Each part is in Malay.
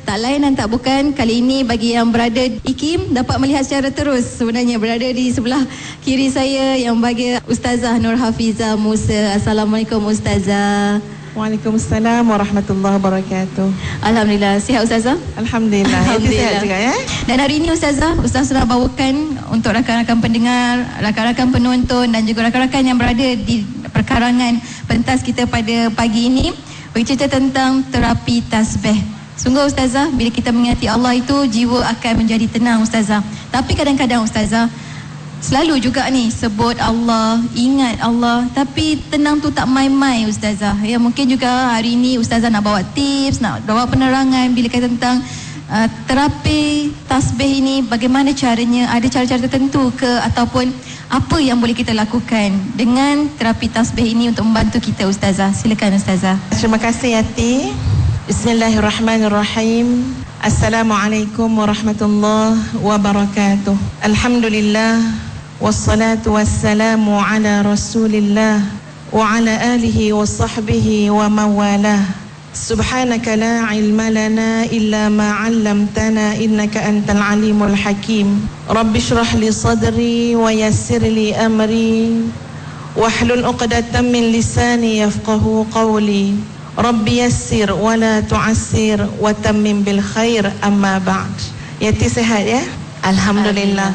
Tak lain dan tak bukan, kali ini bagi yang berada IKIM dapat melihat secara terus sebenarnya berada di sebelah kiri saya yang bagi Ustazah Nur Hafizah Musa. Assalamualaikum Ustazah. Waalaikumsalam warahmatullahi wabarakatuh. Alhamdulillah, sihat Ustazah? Alhamdulillah. Sihat juga ya. Dan hari ini Ustazah sudah bawakan untuk rakan-rakan pendengar, rakan-rakan penonton dan juga rakan-rakan yang berada di perkarangan pentas kita pada pagi ini bercerita tentang terapi tasbih. Sungguh Ustazah, bila kita mengingati Allah itu, jiwa akan menjadi tenang Ustazah. Tapi kadang-kadang Ustazah, selalu juga ni sebut Allah, ingat Allah, tapi tenang tu tak main-main Ustazah. Ya, mungkin juga hari ini Ustazah nak bawa tips, nak bawa penerangan bila kata tentang terapi tasbih ini, bagaimana caranya, ada cara-cara tertentu ke, ataupun apa yang boleh kita lakukan dengan terapi tasbih ini untuk membantu kita Ustazah. Silakan Ustazah. Terima kasih Yati. Bismillahirrahmanirrahim. Assalamualaikum warahmatullahi wabarakatuh. Alhamdulillah wassalatu wassalamu ala Rasulillah wa ala alihi wa sahbihi wa mawalah. Subhanaka la ilma lana illa ma 'allamtana innaka antal alimul hakim. Rabbi shrah li sadri wa yassir li amri wahlul 'uqdatam min lisani yafqahu qawli. Rabbi yassir wa la tu'assir wa tammim bil khair, amma ba'd. Yati sehat ya? Alhamdulillah.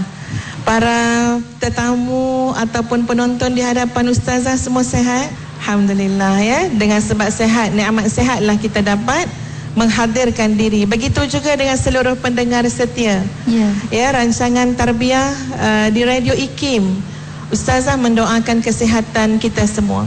Para tetamu ataupun penonton di hadapan Ustazah semua sehat? Alhamdulillah ya. Dengan sebab sehat, nikmat sehatlah kita dapat menghadirkan diri. Begitu juga dengan seluruh pendengar setia. Ya, rancangan tarbiyah di Radio IKIM. Ustazah mendoakan kesihatan kita semua.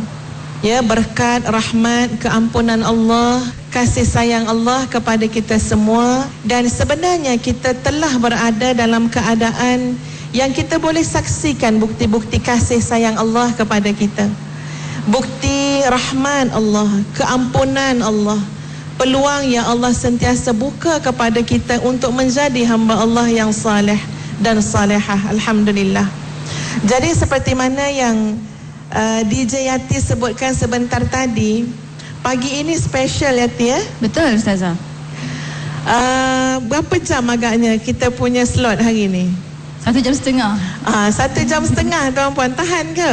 Ya, berkat, rahmat, keampunan Allah, kasih sayang Allah kepada kita semua. Dan sebenarnya kita telah berada dalam keadaan yang kita boleh saksikan bukti-bukti kasih sayang Allah kepada kita. Bukti rahmat Allah, keampunan Allah, peluang yang Allah sentiasa buka kepada kita untuk menjadi hamba Allah yang saleh dan salihah. Alhamdulillah. Jadi seperti mana yang DJ Yati sebutkan sebentar tadi, pagi ini special Yati ya? Betul Ustazah. Berapa jam agaknya kita punya slot hari ni? 1 jam setengah. 1 jam setengah tuan-puan, tahan ke?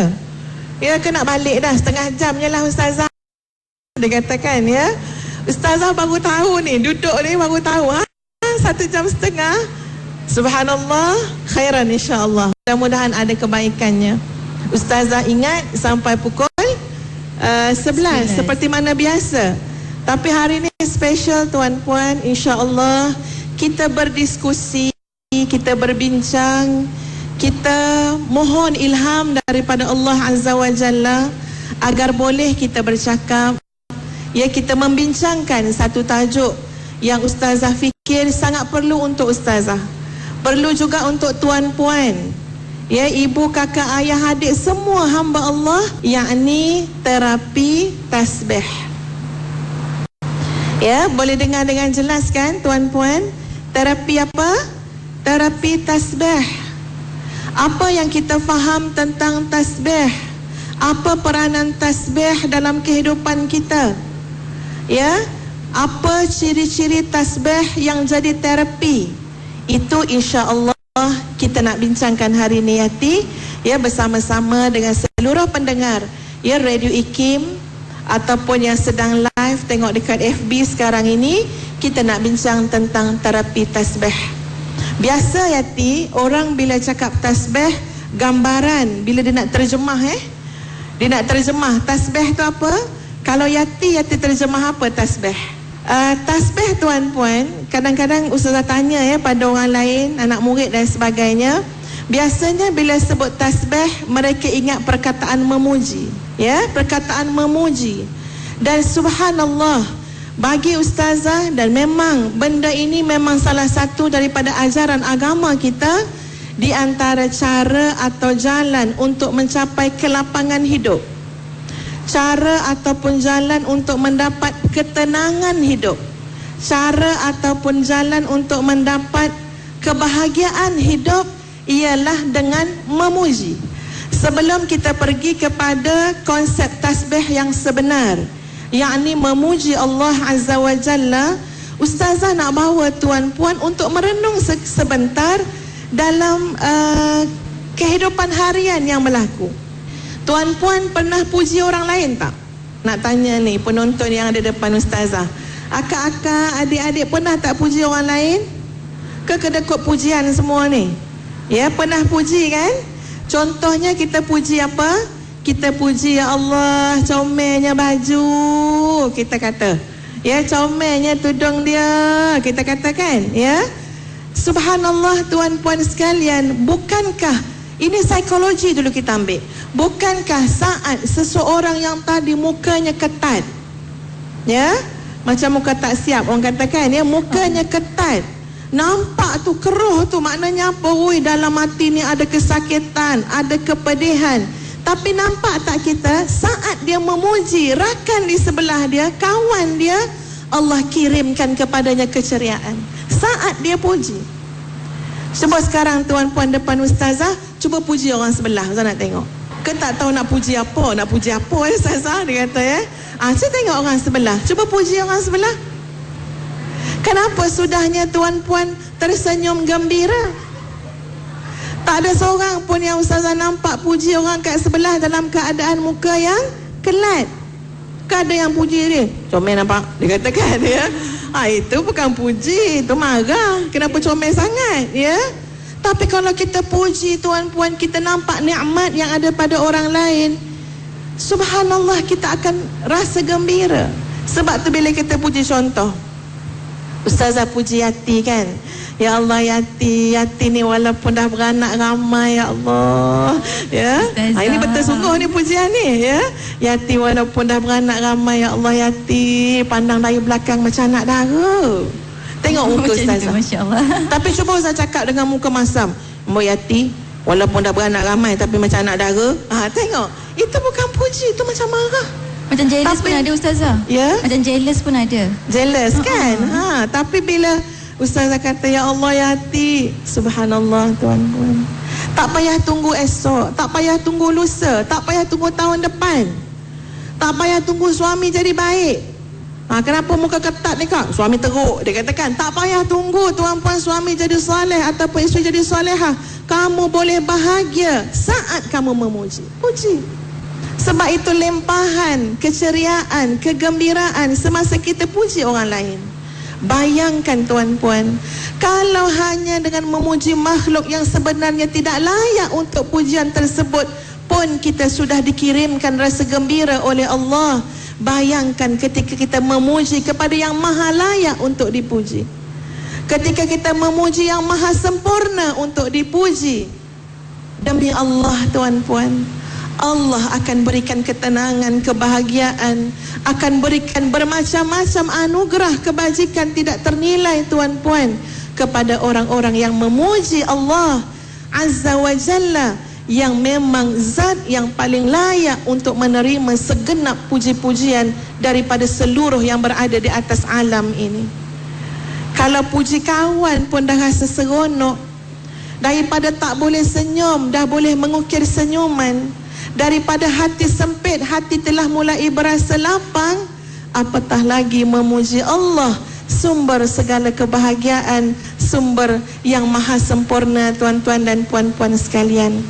Ya ke nak balik dah, setengah jam je lah Ustazah. Dia katakan ya, Ustazah baru tahu ni, duduk ni baru tahu 1 jam setengah. Subhanallah, khairan insyaAllah. Mudah-mudahan ada kebaikannya. Ustazah ingat sampai pukul 11 seperti mana biasa. Tapi hari ini special tuan-puan, insya-Allah kita berdiskusi, kita berbincang, kita mohon ilham daripada Allah Azza wa Jalla agar boleh kita bercakap. Ya, kita membincangkan satu tajuk yang Ustazah fikir sangat perlu untuk Ustazah. Perlu juga untuk tuan-puan. Ya, ibu, kakak, ayah, adik, semua hamba Allah, yakni terapi tasbih. Ya, boleh dengar dengan jelas kan tuan-puan? Terapi apa? Terapi tasbih. Apa yang kita faham tentang tasbih? Apa peranan tasbih dalam kehidupan kita? Ya, apa ciri-ciri tasbih yang jadi terapi? Itu insya-Allah kita nak bincangkan hari ni Yati, ya, bersama-sama dengan seluruh pendengar ya Radio IKIM ataupun yang sedang live tengok dekat FB sekarang ini. Kita nak bincang tentang terapi tasbih. Biasa Yati, orang bila cakap tasbih, gambaran bila dia nak terjemah dia nak terjemah tasbih tu apa? Kalau Yati terjemah apa tasbih? Tasbih tuan-puan, kadang-kadang Ustazah tanya ya pada orang lain, anak murid dan sebagainya. Biasanya bila sebut tasbih, mereka ingat perkataan memuji. Ya, perkataan memuji. Dan subhanallah, bagi Ustazah, dan memang benda ini memang salah satu daripada ajaran agama kita, di antara cara atau jalan untuk mencapai kelapangan hidup, cara ataupun jalan untuk mendapat ketenangan hidup, cara ataupun jalan untuk mendapat kebahagiaan hidup ialah dengan memuji. Sebelum kita pergi kepada konsep tasbih yang sebenar, yakni memuji Allah Azza wa Jalla, Ustazah nak bawa tuan-puan untuk merenung sebentar dalam kehidupan harian yang berlaku. Tuan-puan pernah puji orang lain tak? Nak tanya ni penonton yang ada depan ustazah. Akak-akak, adik-adik pernah tak puji orang lain? Ke kedekut pujian semua ni? Ya, pernah puji kan? Contohnya kita puji apa? Kita puji, ya Allah, comelnya baju, kita kata. Ya, comelnya tudung dia, kita katakan, ya. Subhanallah, tuan-puan sekalian, bukankah ini psikologi dulu kita ambil? Bukankah saat seseorang yang tadi mukanya ketat, ya, macam muka tak siap orang katakan, ya, mukanya ketat, nampak tu keruh tu, maknanya apa? Ui, dalam hati ni ada kesakitan, ada kepedihan. Tapi nampak tak kita saat dia memuji rakan di sebelah dia, kawan dia, Allah kirimkan kepadanya keceriaan saat dia puji. Cuba sekarang tuan-puan depan ustazah, cuba puji orang sebelah. Ustazah nak tengok. Kan tak tahu nak puji apa, ustazah, dia kata, ya. Saya tengok orang sebelah, cuba puji orang sebelah. Kenapa sudahnya tuan-puan tersenyum gembira? Tak ada seorang pun yang ustazah nampak puji orang kat sebelah dalam keadaan muka yang kelat. Kan ada yang puji dia, comel nampak, dia katakan, ya. Itu bukan puji, itu marah. Kenapa comel sangat, ya? Tapi kalau kita puji tuan-puan, kita nampak nikmat yang ada pada orang lain, subhanallah, kita akan rasa gembira. Sebab tu bila kita puji, contoh ustazah puji Yati kan, ya Allah, Yati ni walaupun dah beranak ramai, ya Allah, ya. Ini betul sungguh ni pujian ni, ya. Yati walaupun dah beranak ramai, ya Allah, Yati pandang dari belakang macam anak dara. Tengok muka ustazah, masya-Allah. Tapi cuba ustazah cakap dengan muka masam, Mbak Yati walaupun dah beranak ramai tapi macam anak dara. Tengok, itu bukan puji, itu macam marah. Macam jealous pun ada ustazah. Ya? Macam jealous pun ada. Jealous kan? Tapi bila ustazah kata, ya Allah, Yati, subhanallah tuan-tuan, tak payah tunggu esok, tak payah tunggu lusa, tak payah tunggu tahun depan, tak payah tunggu suami jadi baik. Kenapa muka ketat ni kak? Suami teruk, dia katakan. Tak payah tunggu tuan-puan suami jadi soleh ataupun isteri jadi solehah. Kamu boleh bahagia saat kamu memuji. Puji. Sebab itu limpahan keceriaan, kegembiraan semasa kita puji orang lain. Bayangkan tuan-puan, kalau hanya dengan memuji makhluk yang sebenarnya tidak layak untuk pujian tersebut pun kita sudah dikirimkan rasa gembira oleh Allah. Bayangkan ketika kita memuji kepada yang maha layak untuk dipuji, ketika kita memuji yang maha sempurna untuk dipuji. Demi Allah tuan-puan, Allah akan berikan ketenangan, kebahagiaan, akan berikan bermacam-macam anugerah kebajikan tidak ternilai tuan-puan kepada orang-orang yang memuji Allah Azza wa Jalla, yang memang zat yang paling layak untuk menerima segenap puji-pujian daripada seluruh yang berada di atas alam ini. Kalau puji kawan pun dah rasa seronok, daripada tak boleh senyum dah boleh mengukir senyuman, daripada hati sempit hati telah mulai berasa lapang, apatah lagi memuji Allah, sumber segala kebahagiaan, sumber yang maha sempurna tuan-tuan dan puan-puan sekalian.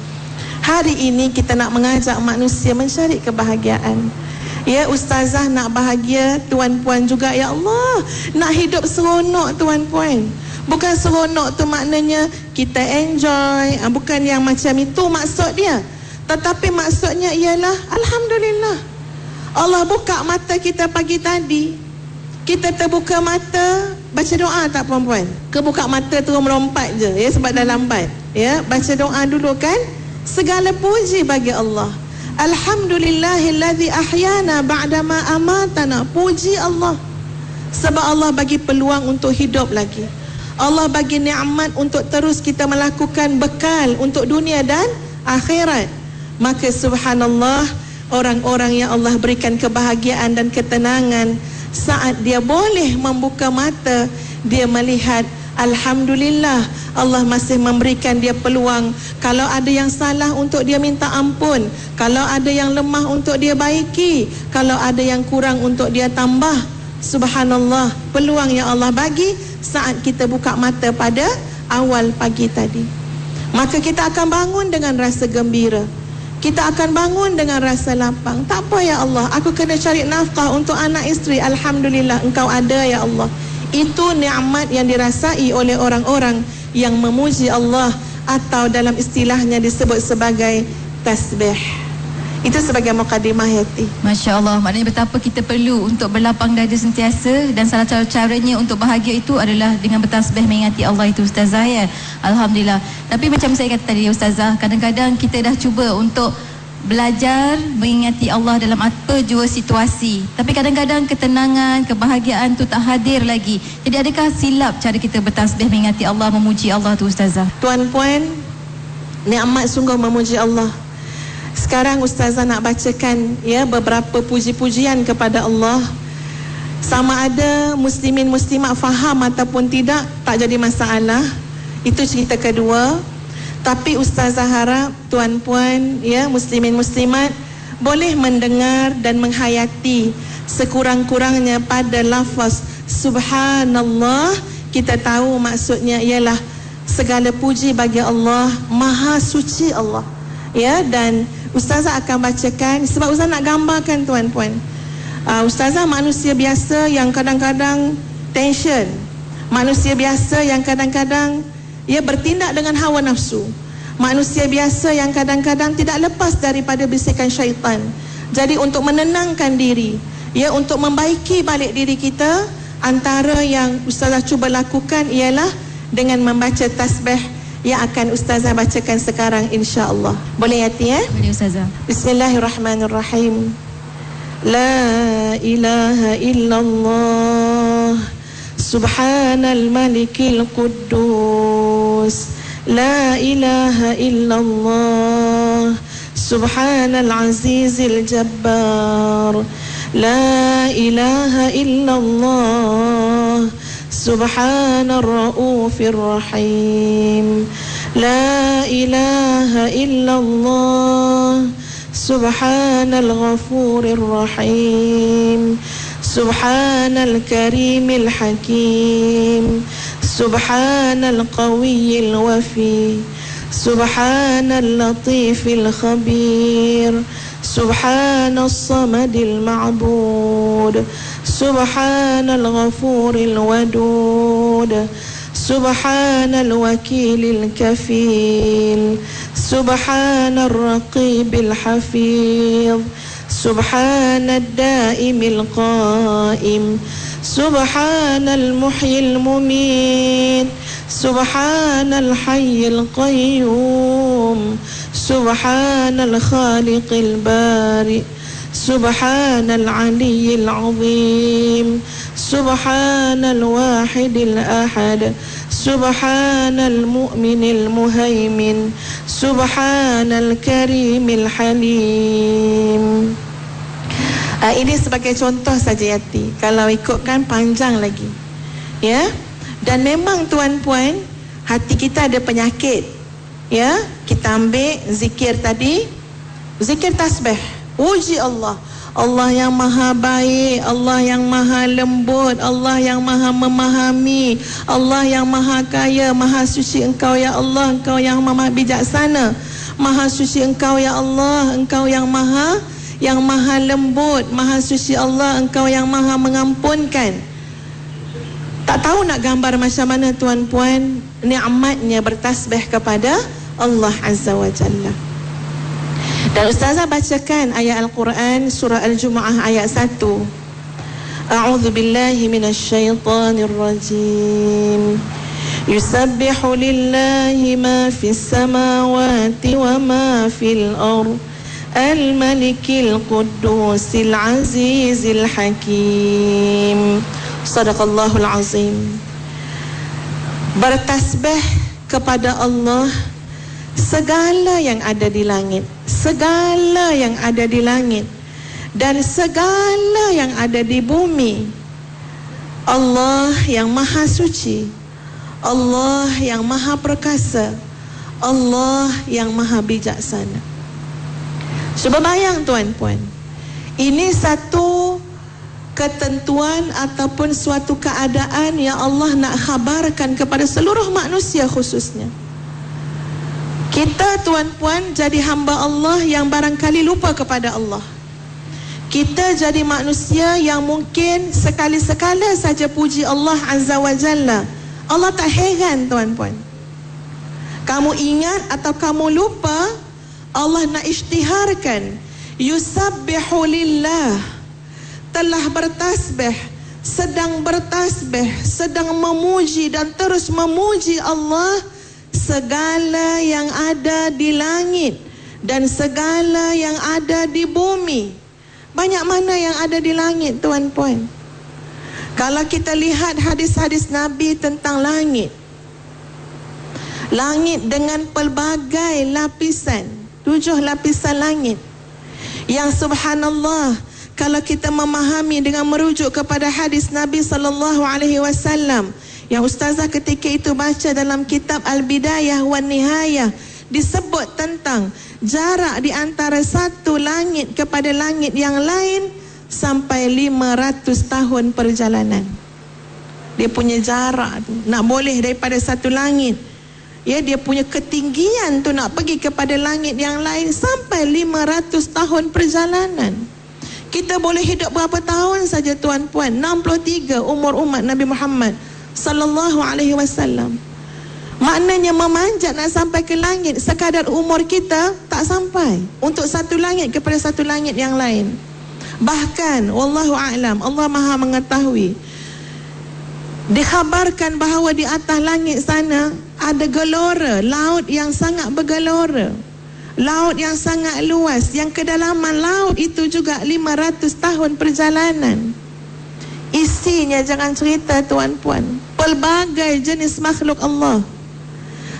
Hari ini kita nak mengajak manusia mencari kebahagiaan. Ya, ustazah nak bahagia, tuan-puan juga, ya Allah, nak hidup seronok tuan-puan. Bukan seronok tu maknanya kita enjoy, bukan yang macam itu maksud dia. Tetapi maksudnya ialah alhamdulillah, Allah buka mata kita pagi tadi, kita terbuka mata, baca doa tak puan-puan? Kebuka mata terus melompat je, ya, sebab dah lambat. Ya, baca doa dulu kan. Segala puji bagi Allah. Alhamdulillahillazi ahyana ba'dama amatana. Puji Allah, sebab Allah bagi peluang untuk hidup lagi. Allah bagi nikmat untuk terus kita melakukan bekal untuk dunia dan akhirat. Maka subhanallah, orang-orang yang Allah berikan kebahagiaan dan ketenangan, saat dia boleh membuka mata, dia melihat alhamdulillah, Allah masih memberikan dia peluang. Kalau ada yang salah, untuk dia minta ampun. Kalau ada yang lemah, untuk dia baiki. Kalau ada yang kurang, untuk dia tambah. subhanallah, peluang yang Allah bagi saat kita buka mata pada awal pagi tadi. Maka kita akan bangun dengan rasa gembira, kita akan bangun dengan rasa lapang. Tak apa ya Allah, aku kena cari nafkah untuk anak isteri. Alhamdulillah, Engkau ada ya Allah. Itu nikmat yang dirasai oleh orang-orang yang memuji Allah, atau dalam istilahnya disebut sebagai tasbih. Itu sebagai mukadimah, Yati. Masya Allah, maknanya betapa kita perlu untuk berlapang dada sentiasa, dan salah satu caranya untuk bahagia itu adalah dengan bertasbih mengingati Allah itu, Ustazah, ya. Alhamdulillah. Tapi macam saya kata tadi, Ustazah, kadang-kadang kita dah cuba untuk belajar mengingati Allah dalam apa jua situasi, tapi kadang-kadang ketenangan, kebahagiaan tu tak hadir lagi. Jadi adakah silap cara kita bertasbih mengingati Allah, memuji Allah tu, Ustazah? Tuan-puan, nikmat sungguh memuji Allah. Sekarang Ustazah nak bacakan ya beberapa puji-pujian kepada Allah. Sama ada muslimin muslimat faham ataupun tidak, tak jadi masalah. Itu cerita kedua. Tapi Ustazah harap tuan-puan ya muslimin muslimat boleh mendengar dan menghayati sekurang-kurangnya pada lafaz subhanallah. Kita tahu maksudnya ialah segala puji bagi Allah, maha suci Allah. Ya, dan Ustazah akan bacakan sebab Ustazah nak gambarkan tuan-puan. Ustazah manusia biasa yang kadang-kadang tension, manusia biasa yang kadang-kadang ia bertindak dengan hawa nafsu, manusia biasa yang kadang-kadang tidak lepas daripada bisikan syaitan. Jadi untuk menenangkan diri, ya, untuk membaiki balik diri kita, antara yang Ustazah cuba lakukan ialah dengan membaca tasbih yang akan Ustazah bacakan sekarang, insya-Allah. Boleh, Yati, ya? Boleh, Ustazah. Bismillahirrahmanirrahim. La ilaha illallah, subhanal malikil quddus. La ilaha illallah, subhanal azizil jabbar. La ilaha illallah, subhanar raufir rahim. La ilaha illallah, subhanal ghafurir rahim. Subhanal karimil hakim. Subhanal qawiyil wafi. Subhanal latifil khabir. Subhanal samadil ma'bud. Subhanal ghafuril wadud. Subhanal wakilil kafil. Subhanal raqibil hafidh. Subhanal daimil qaim. Subhanal muhyil mumit. Subhanal hayyil qayyum. Subhanal khaliqil bari. Subhanal aliyyil azim. Subhanal wahidil ahad. Subhanal mu'minil muhaimin. Subhanal karimil halim. Ini sebagai contoh saja, Yati. Kalau ikutkan panjang lagi, ya. Dan memang tuan-puan, hati kita ada penyakit, ya. Kita ambil zikir tadi, zikir tasbih, puji Allah. Allah yang maha baik, Allah yang maha lembut, Allah yang maha memahami, Allah yang maha kaya, maha suci Engkau ya Allah, Engkau yang maha bijaksana, maha suci Engkau ya Allah, Engkau yang maha lembut, maha suci Allah, Engkau yang maha mengampunkan. Tak tahu nak gambar macam mana tuan-puan nikmatnya bertasbih kepada Allah Azza wa Jalla. Dan Ustazah bacakan ayat Al-Quran surah Al-Jumu'ah ayat 1. A'udzu billahi minasyaitonir rajim. Yusabbihu lillahi ma fis samawati wa ma fil ardh. Al-Malikil Quddusil Azizil Hakim. Sadaqallahul Azim. Bertasbih kepada Allah segala yang ada di langit, segala yang ada di langit, dan segala yang ada di bumi. Allah yang maha suci, Allah yang maha perkasa, Allah yang maha bijaksana. Cuba bayang tuan-puan, ini satu ketentuan ataupun suatu keadaan yang Allah nak khabarkan kepada seluruh manusia khususnya. Kita tuan-puan jadi hamba Allah yang barangkali lupa kepada Allah. Kita jadi manusia yang mungkin sekali-sekala saja puji Allah Azza wa Jalla. Allah tak heran tuan-puan. Kamu ingat atau kamu lupa, Allah nak isytiharkan yusabbihu lillah, telah bertasbih, sedang memuji dan terus memuji Allah segala yang ada di langit dan segala yang ada di bumi. Banyak mana yang ada di langit tuan-puan? Kalau kita lihat hadis-hadis Nabi tentang langit, langit dengan pelbagai lapisan, 7 lapisan langit, yang subhanallah, kalau kita memahami dengan merujuk kepada hadis Nabi SAW yang ustazah ketika itu baca dalam kitab Al-Bidayah wan Nihayah, disebut tentang jarak di antara satu langit kepada langit yang lain sampai 500 tahun perjalanan. Dia punya jarak tu, nak boleh daripada satu langit, ya, dia punya ketinggian tu nak pergi kepada langit yang lain sampai 500 tahun perjalanan. Kita boleh hidup berapa tahun saja tuan-puan? 63 umur umat Nabi Muhammad sallallahu alaihi wasallam. Maknanya memanjat nak sampai ke langit, sekadar umur kita tak sampai untuk satu langit kepada satu langit yang lain. Bahkan wallahu a'lam, Allah Maha mengetahui, dikhabarkan bahawa di atas langit sana ada gelora, laut yang sangat bergelora, laut yang sangat luas, yang kedalaman laut itu juga 500 tahun perjalanan. Isinya jangan cerita tuan-puan, pelbagai jenis makhluk Allah.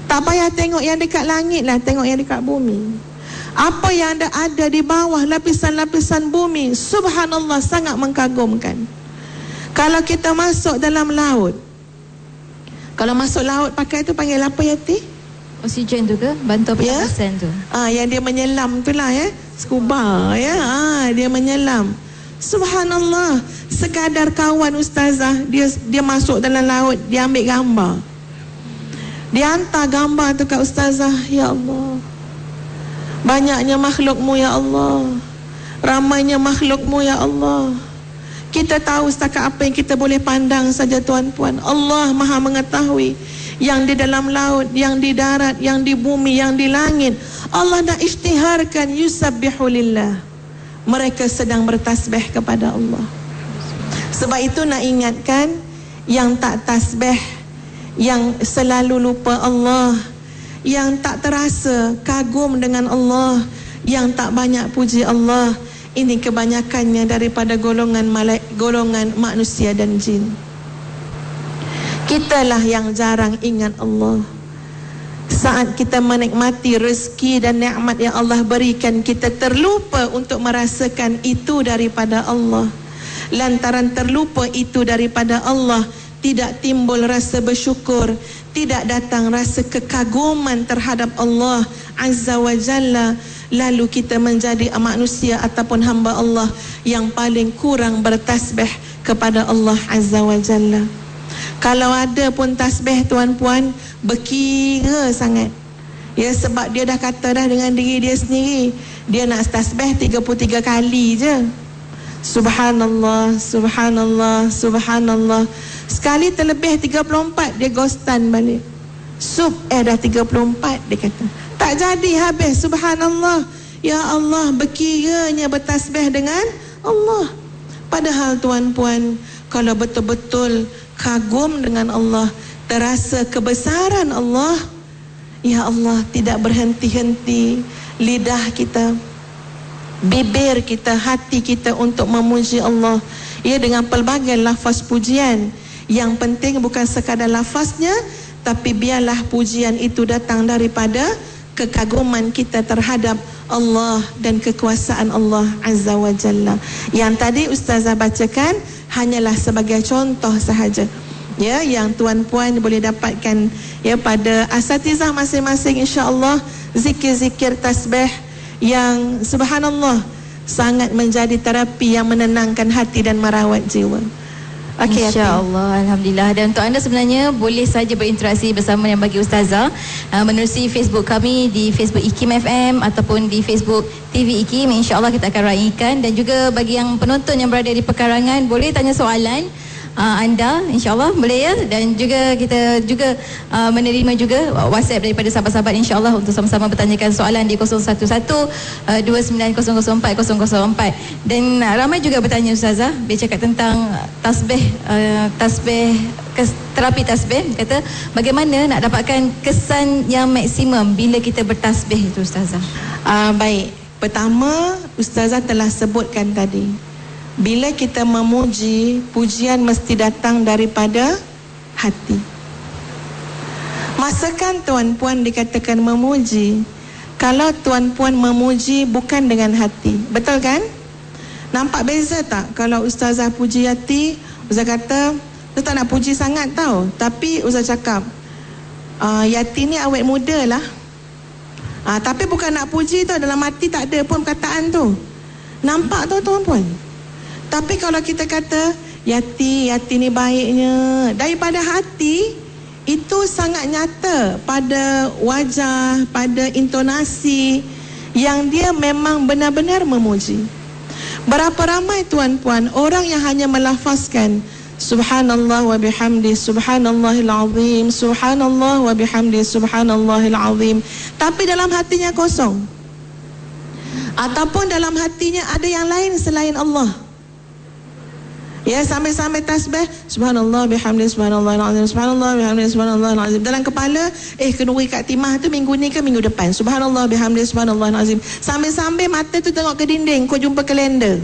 Tak payah tengok yang dekat langit lah, tengok yang dekat bumi. Apa yang ada di bawah lapisan-lapisan bumi, subhanallah, sangat mengkagumkan. Kalau kita masuk dalam laut, kalau masuk laut pakai tu panggil apa ya Ti? Oksigen tu ke? Bantu pernafasan tu. Yang dia menyelam tu lah ya, scuba ya. Dia menyelam. Subhanallah, sekadar kawan ustazah, dia masuk dalam laut, dia ambil gambar. Dia hantar gambar tu kat ustazah. Ya Allah, banyaknya makhlukmu ya Allah, ramainya makhlukmu ya Allah. Kita tahu setakat apa yang kita boleh pandang saja tuan-puan. Allah Maha mengetahui yang di dalam laut, yang di darat, yang di bumi, yang di langit. Allah nak isytiharkan yusabbihu lillah, mereka sedang bertasbih kepada Allah. Sebab itu nak ingatkan yang tak tasbih, yang selalu lupa Allah, yang tak terasa kagum dengan Allah, yang tak banyak puji Allah, ini kebanyakannya daripada golongan manusia dan jin. Kitalah yang jarang ingat Allah. Saat kita menikmati rezeki dan nikmat yang Allah berikan, kita terlupa untuk merasakan itu daripada Allah. Lantaran terlupa itu daripada Allah, tidak timbul rasa bersyukur, tidak datang rasa kekaguman terhadap Allah Azza wa Jalla. Lalu kita menjadi manusia ataupun hamba Allah yang paling kurang bertasbih kepada Allah Azza wa Jalla. Kalau ada pun tasbih tuan-puan, berkira sangat. Ya, sebab dia dah kata dah dengan diri dia sendiri, dia nak tasbih 33 kali je. Subhanallah, subhanallah, subhanallah. Sekali terlebih 34 dia ghostan balik. Dah 34 dia kata. Tak jadi habis. Subhanallah. Ya Allah, berkiranya bertasbih dengan Allah. Padahal tuan-puan, kalau betul-betul kagum dengan Allah, terasa kebesaran Allah, ya Allah, tidak berhenti-henti lidah kita, bibir kita, hati kita untuk memuji Allah. Ya, dengan pelbagai lafaz pujian. Yang penting bukan sekadar lafaznya, tapi biarlah pujian itu datang daripada kekaguman kita terhadap Allah dan kekuasaan Allah Azza wa Jalla. Yang tadi ustazah bacakan hanyalah sebagai contoh sahaja, ya, yang tuan-puan boleh dapatkan ya pada asatizah masing-masing, insya-Allah, zikir-zikir tasbih yang subhanallah sangat menjadi terapi yang menenangkan hati dan merawat jiwa. Okey, InsyaAllah, Alhamdulillah. Dan untuk anda sebenarnya boleh saja berinteraksi bersama Yang Bagi Ustazah menerusi Facebook kami di Facebook IKIM FM ataupun di Facebook TV IKIM. InsyaAllah kita akan raikan. Dan juga bagi yang penonton yang berada di perkarangan, boleh tanya soalan anda, insyaAllah boleh ya. Dan juga kita juga menerima juga WhatsApp daripada sahabat-sahabat insyaAllah untuk sama-sama bertanyakan soalan di 011-29004004. Dan ramai juga bertanya Ustazah, dia cakap tentang tasbih, terapi tasbih. Kata bagaimana nak dapatkan kesan yang maksimum bila kita bertasbih itu Ustazah? Baik, pertama Ustazah telah sebutkan tadi, bila kita memuji, pujian mesti datang daripada hati. Masakan tuan-puan dikatakan memuji, kalau tuan-puan memuji bukan dengan hati, betul kan? Nampak beza tak? Kalau Ustazah puji hati, Ustazah kata Ustazah tak nak puji sangat tau, tapi Ustazah cakap Yati ni awet muda lah. Tapi bukan nak puji tu, dalam hati tak ada pun perkataan tu. Nampak tu tuan-puan? Tapi kalau kita kata Yati ni baiknya, daripada hati, itu sangat nyata pada wajah, pada intonasi yang dia memang benar-benar memuji. Berapa ramai tuan-puan orang yang hanya melafazkan Subhanallah wa bihamdi Subhanallahil azim, Subhanallah wa bihamdi Subhanallahil azim, tapi dalam hatinya kosong, ataupun dalam hatinya ada yang lain selain Allah. Ya, sambil-sambil tasbih Subhanallah bihamdi Subhanallahil azim, Subhanallah bihamdi Subhanallahil azim. Dalam kepala kenduri kat timah tu minggu ni ke minggu depan, Subhanallah bihamdi Subhanallahil azim. Sambil-sambil mata tu tengok ke dinding, kau jumpa kalender.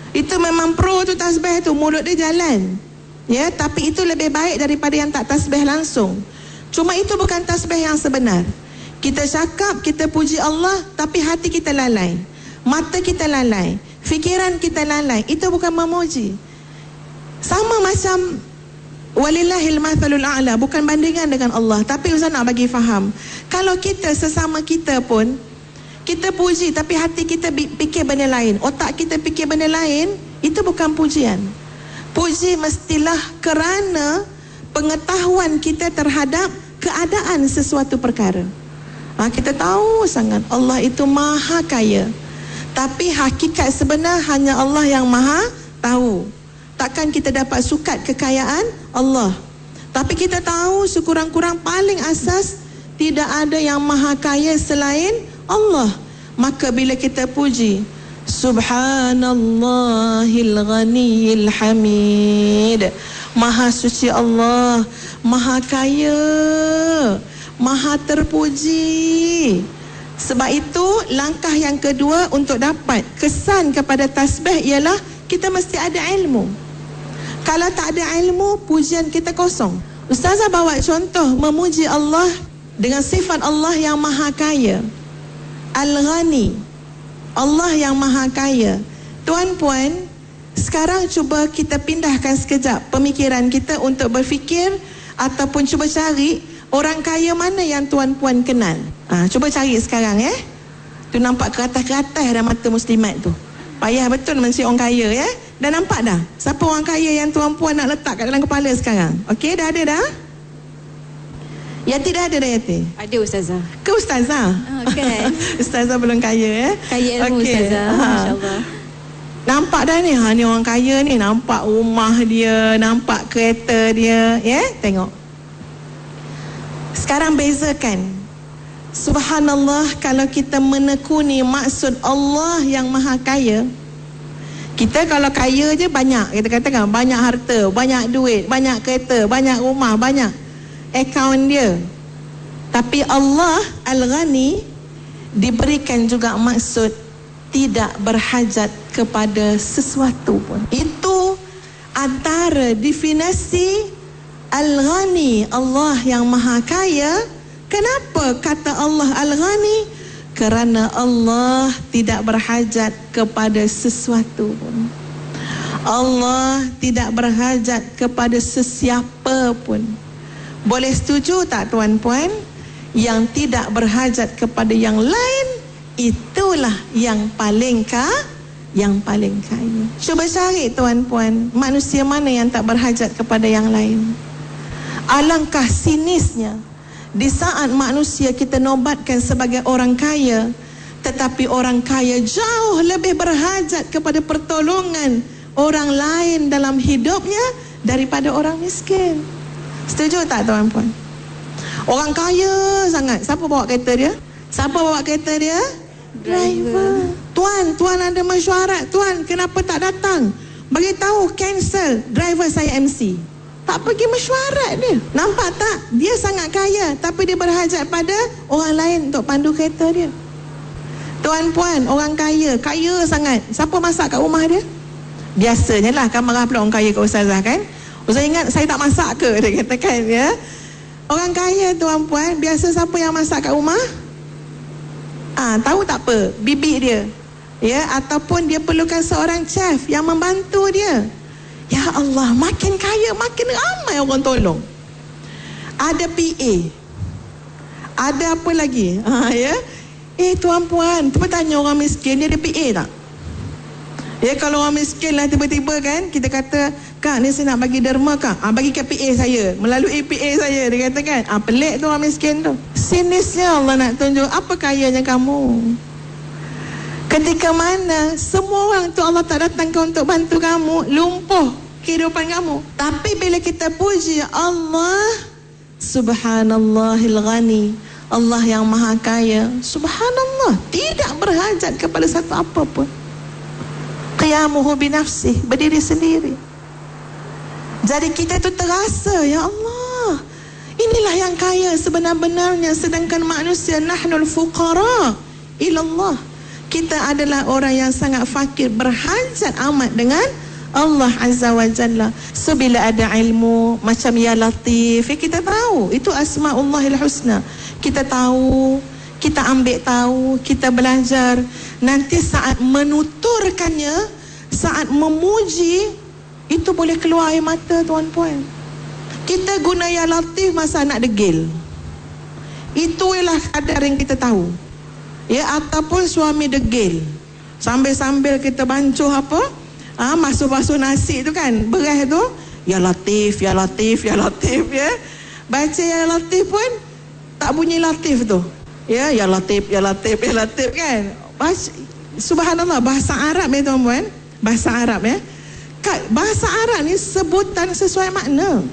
Itu memang pro tu tasbih tu, mulut dia jalan. Ya, tapi itu lebih baik daripada yang tak tasbih langsung. Cuma itu bukan tasbih yang sebenar. Kita cakap, kita puji Allah, tapi hati kita lalai, mata kita lalai, fikiran kita lalai. Itu bukan memuji. Sama macam walillahil mathalul a'la, bukan bandingan dengan Allah. Tapi Ustaz nak bagi faham, kalau kita sesama kita pun kita puji, tapi hati kita fikir benda lain, otak kita fikir benda lain, itu bukan pujian. Puji mestilah kerana pengetahuan kita terhadap keadaan sesuatu perkara. Kita tahu sangat Allah itu maha kaya, tapi hakikat sebenar hanya Allah yang maha tahu. Takkan kita dapat sukat kekayaan Allah. Tapi kita tahu sekurang-kurang paling asas tidak ada yang maha kaya selain Allah. Maka bila kita puji Subhanallahil ghaniyil hamid, maha suci Allah, maha kaya, maha terpuji. Sebab itu langkah yang kedua untuk dapat kesan kepada tasbih ialah kita mesti ada ilmu. Kalau tak ada ilmu, pujian kita kosong. Ustazah bawa contoh memuji Allah dengan sifat Allah yang maha kaya, Al-Ghani, Allah yang maha kaya. Tuan-puan, sekarang cuba kita pindahkan sekejap pemikiran kita untuk berfikir ataupun cuba cari orang kaya mana yang tuan-puan kenal. Cuba cari sekarang tu nampak keratas-keratas dalam mata muslimat tu. Payah betul mesti orang kaya Dah nampak dah siapa orang kaya yang tuan-puan nak letak kat dalam kepala sekarang? Okey, dah ada dah? Yati dah ada dah Yati? Ada Ustazah. Ke Ustazah? Okay. Ustazah belum kaya Kaya ilmu Ustazah. Masya-Allah. Nampak dah ni, ni orang kaya ni, nampak rumah dia, nampak kereta dia, tengok. Sekarang bezakan. Subhanallah, kalau kita menekuni maksud Allah yang maha kaya. Kita kalau kaya je banyak, kita katakan banyak harta, banyak duit, banyak kereta, banyak rumah, banyak akaun dia. Tapi Allah Al-Ghani diberikan juga maksud tidak berhajat kepada sesuatu pun. Itu antara definisi Al-Ghani, Allah yang maha kaya. Kenapa kata Allah Al-Ghani? Kerana Allah tidak berhajat kepada sesuatu pun. Allah tidak berhajat kepada sesiapa pun. Boleh setuju tak tuan-puan? Yang tidak berhajat kepada yang lain, itulah yang paling kaya. Cuba cari tuan-puan, manusia mana yang tak berhajat kepada yang lain. Alangkah sinisnya di saat manusia kita nobatkan sebagai orang kaya, tetapi orang kaya jauh lebih berhajat kepada pertolongan orang lain dalam hidupnya daripada orang miskin. Setuju tak tuan-puan? Orang kaya sangat, siapa bawa kereta dia? Driver. Tuan ada mesyuarat, tuan kenapa tak datang? Bagi tahu cancel, driver saya MC. Tak pergi mesyuarat dia. Nampak tak? Dia sangat kaya, tapi dia berhajat pada orang lain untuk pandu kereta dia. Tuan-puan, orang kaya sangat. Siapa masak kat rumah dia? Biasanya lah, kan marah pula orang kaya ke Ustazah kan? Ustazah ingat saya tak masak ke? Dia katakan ya. Orang kaya tuan-puan, biasa siapa yang masak kat rumah? Tahu tak apa? Bibi dia. Ya, ataupun dia perlukan seorang chef yang membantu dia. Ya Allah, makin kaya makin ramai orang tolong. Ada PA. Ada apa lagi? Ya. Tuan-puan, cuba tanya orang miskin, dia ada PA tak? Ya, kalau orang miskin lah tiba-tiba kan, kita kata, Kak ni saya nak bagi derma Kak, bagi ke PA saya, melalui PA saya, dia katakan. Pelik tu orang miskin tu. Sinisnya Allah nak tunjuk, apa kayanya kamu? Ketika mana semua orang tu Allah tak datangkan untuk bantu kamu, lumpuh kehidupan kamu. Tapi bila kita puji Allah, Subhanallahil Ghani, Allah yang maha kaya, Subhanallah, tidak berhajat kepada satu apa pun. Qiyamuhu binafsih, berdiri sendiri. Jadi kita tu terasa, ya Allah, inilah yang kaya sebenar-benarnya. Sedangkan manusia, nahnul fuqara ilallah, kita adalah orang yang sangat fakir, berhajat amat dengan Allah Azza wa Jalla. So bila ada ilmu macam Ya Latif, kita tahu itu Asma'ullahil Husna, kita tahu, kita ambil tahu, kita belajar. Nanti saat menuturkannya, saat memuji, itu boleh keluar air mata tuan-puan. Kita guna Ya Latif masa anak degil, itulah kadar yang kita tahu. Ya, ataupun suami degil, sambil-sambil kita bancuh apa, masuk-masuk nasi tu kan, beras tu, Ya Latif, Ya Latif, Ya Latif, ya. Baca Ya Latif pun tak bunyi Latif tu. Ya, Ya Latif, Ya Latif, Ya Latif kan. Subhanallah, bahasa Arab ya tuan-puan, bahasa Arab ya. Bahasa Arab ni sebutan sesuai makna.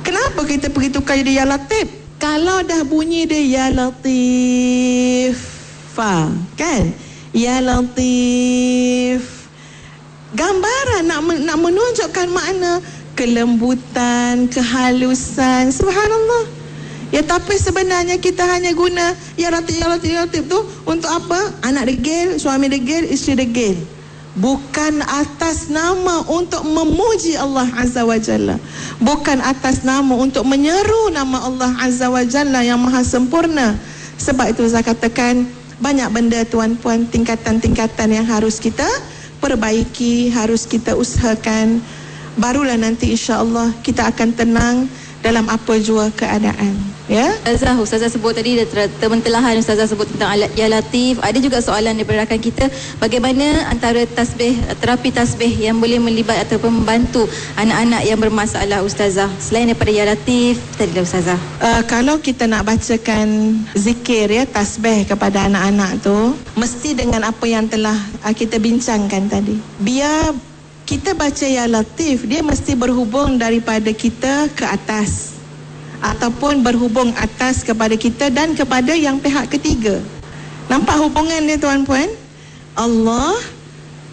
Kenapa kita pergi tukar jadi Ya Latif? Kalau dah bunyi dia Ya Latif, kan? Ya Latif, gambaran nak menunjukkan makna kelembutan, kehalusan. Subhanallah. Ya, tapi sebenarnya kita hanya guna Ya Latif, Ya Latif, Ya Latif tu untuk apa? Anak degil, suami degil, isteri degil. Bukan atas nama untuk memuji Allah Azza wa Jalla, bukan atas nama untuk menyeru nama Allah Azza wa Jalla yang maha sempurna. Sebab itu saya katakan, banyak benda tuan-puan, tingkatan-tingkatan yang harus kita perbaiki, harus kita usahakan. Barulah nanti insya-Allah kita akan tenang dalam apa jua keadaan. Ya. Ustazah sebut tadi, tementelahan Ustazah sebut tentang Ya Latif. Ada juga soalan daripada rakan kita, bagaimana antara tasbih, terapi tasbih yang boleh melibat ataupun membantu anak-anak yang bermasalah Ustazah, selain daripada Ya Latif tadi Ustazah. Kalau kita nak bacakan zikir ya, tasbih kepada anak-anak tu, mesti dengan apa yang telah kita bincangkan tadi. Biar kita baca Ya Latif, dia mesti berhubung daripada kita ke atas, ataupun berhubung atas kepada kita dan kepada yang pihak ketiga. Nampak hubungan dia tuan-puan? Allah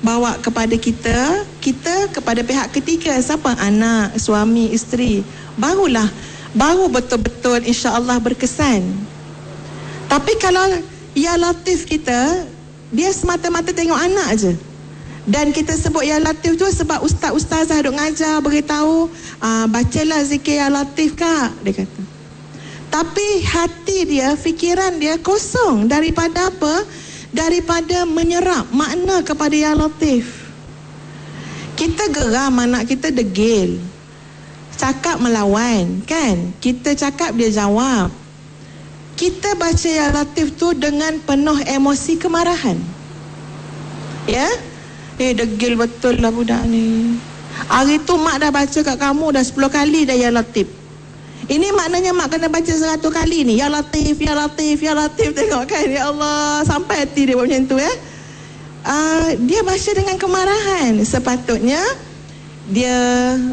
bawa kepada kita, kita kepada pihak ketiga. Siapa? Anak, suami, isteri. Baru betul-betul insya-Allah berkesan. Tapi kalau Ya Latif kita, dia semata-mata tengok anak aja. Dan kita sebut Ya Latif tu sebab ustaz-ustazah duk ngajar, beritahu, bacalah zikir Ya Latif Kak, dia kata. Tapi hati dia, fikiran dia kosong daripada apa? Daripada menyerap makna kepada Ya Latif. Kita geram anak kita degil, cakap melawan kan, kita cakap dia jawab. kita baca Ya Latif tu dengan penuh emosi kemarahan. Ya, degil betul lah budak ni. Hari tu mak dah baca kat kamu dah 10 kali dah Ya Latif. Ini maknanya mak kena baca 100 kali ni. Ya Latif, Ya Latif, Ya Latif. Tengok kan, ya Allah, sampai hati dia buat macam tu ya. Dia baca dengan kemarahan. Sepatutnya dia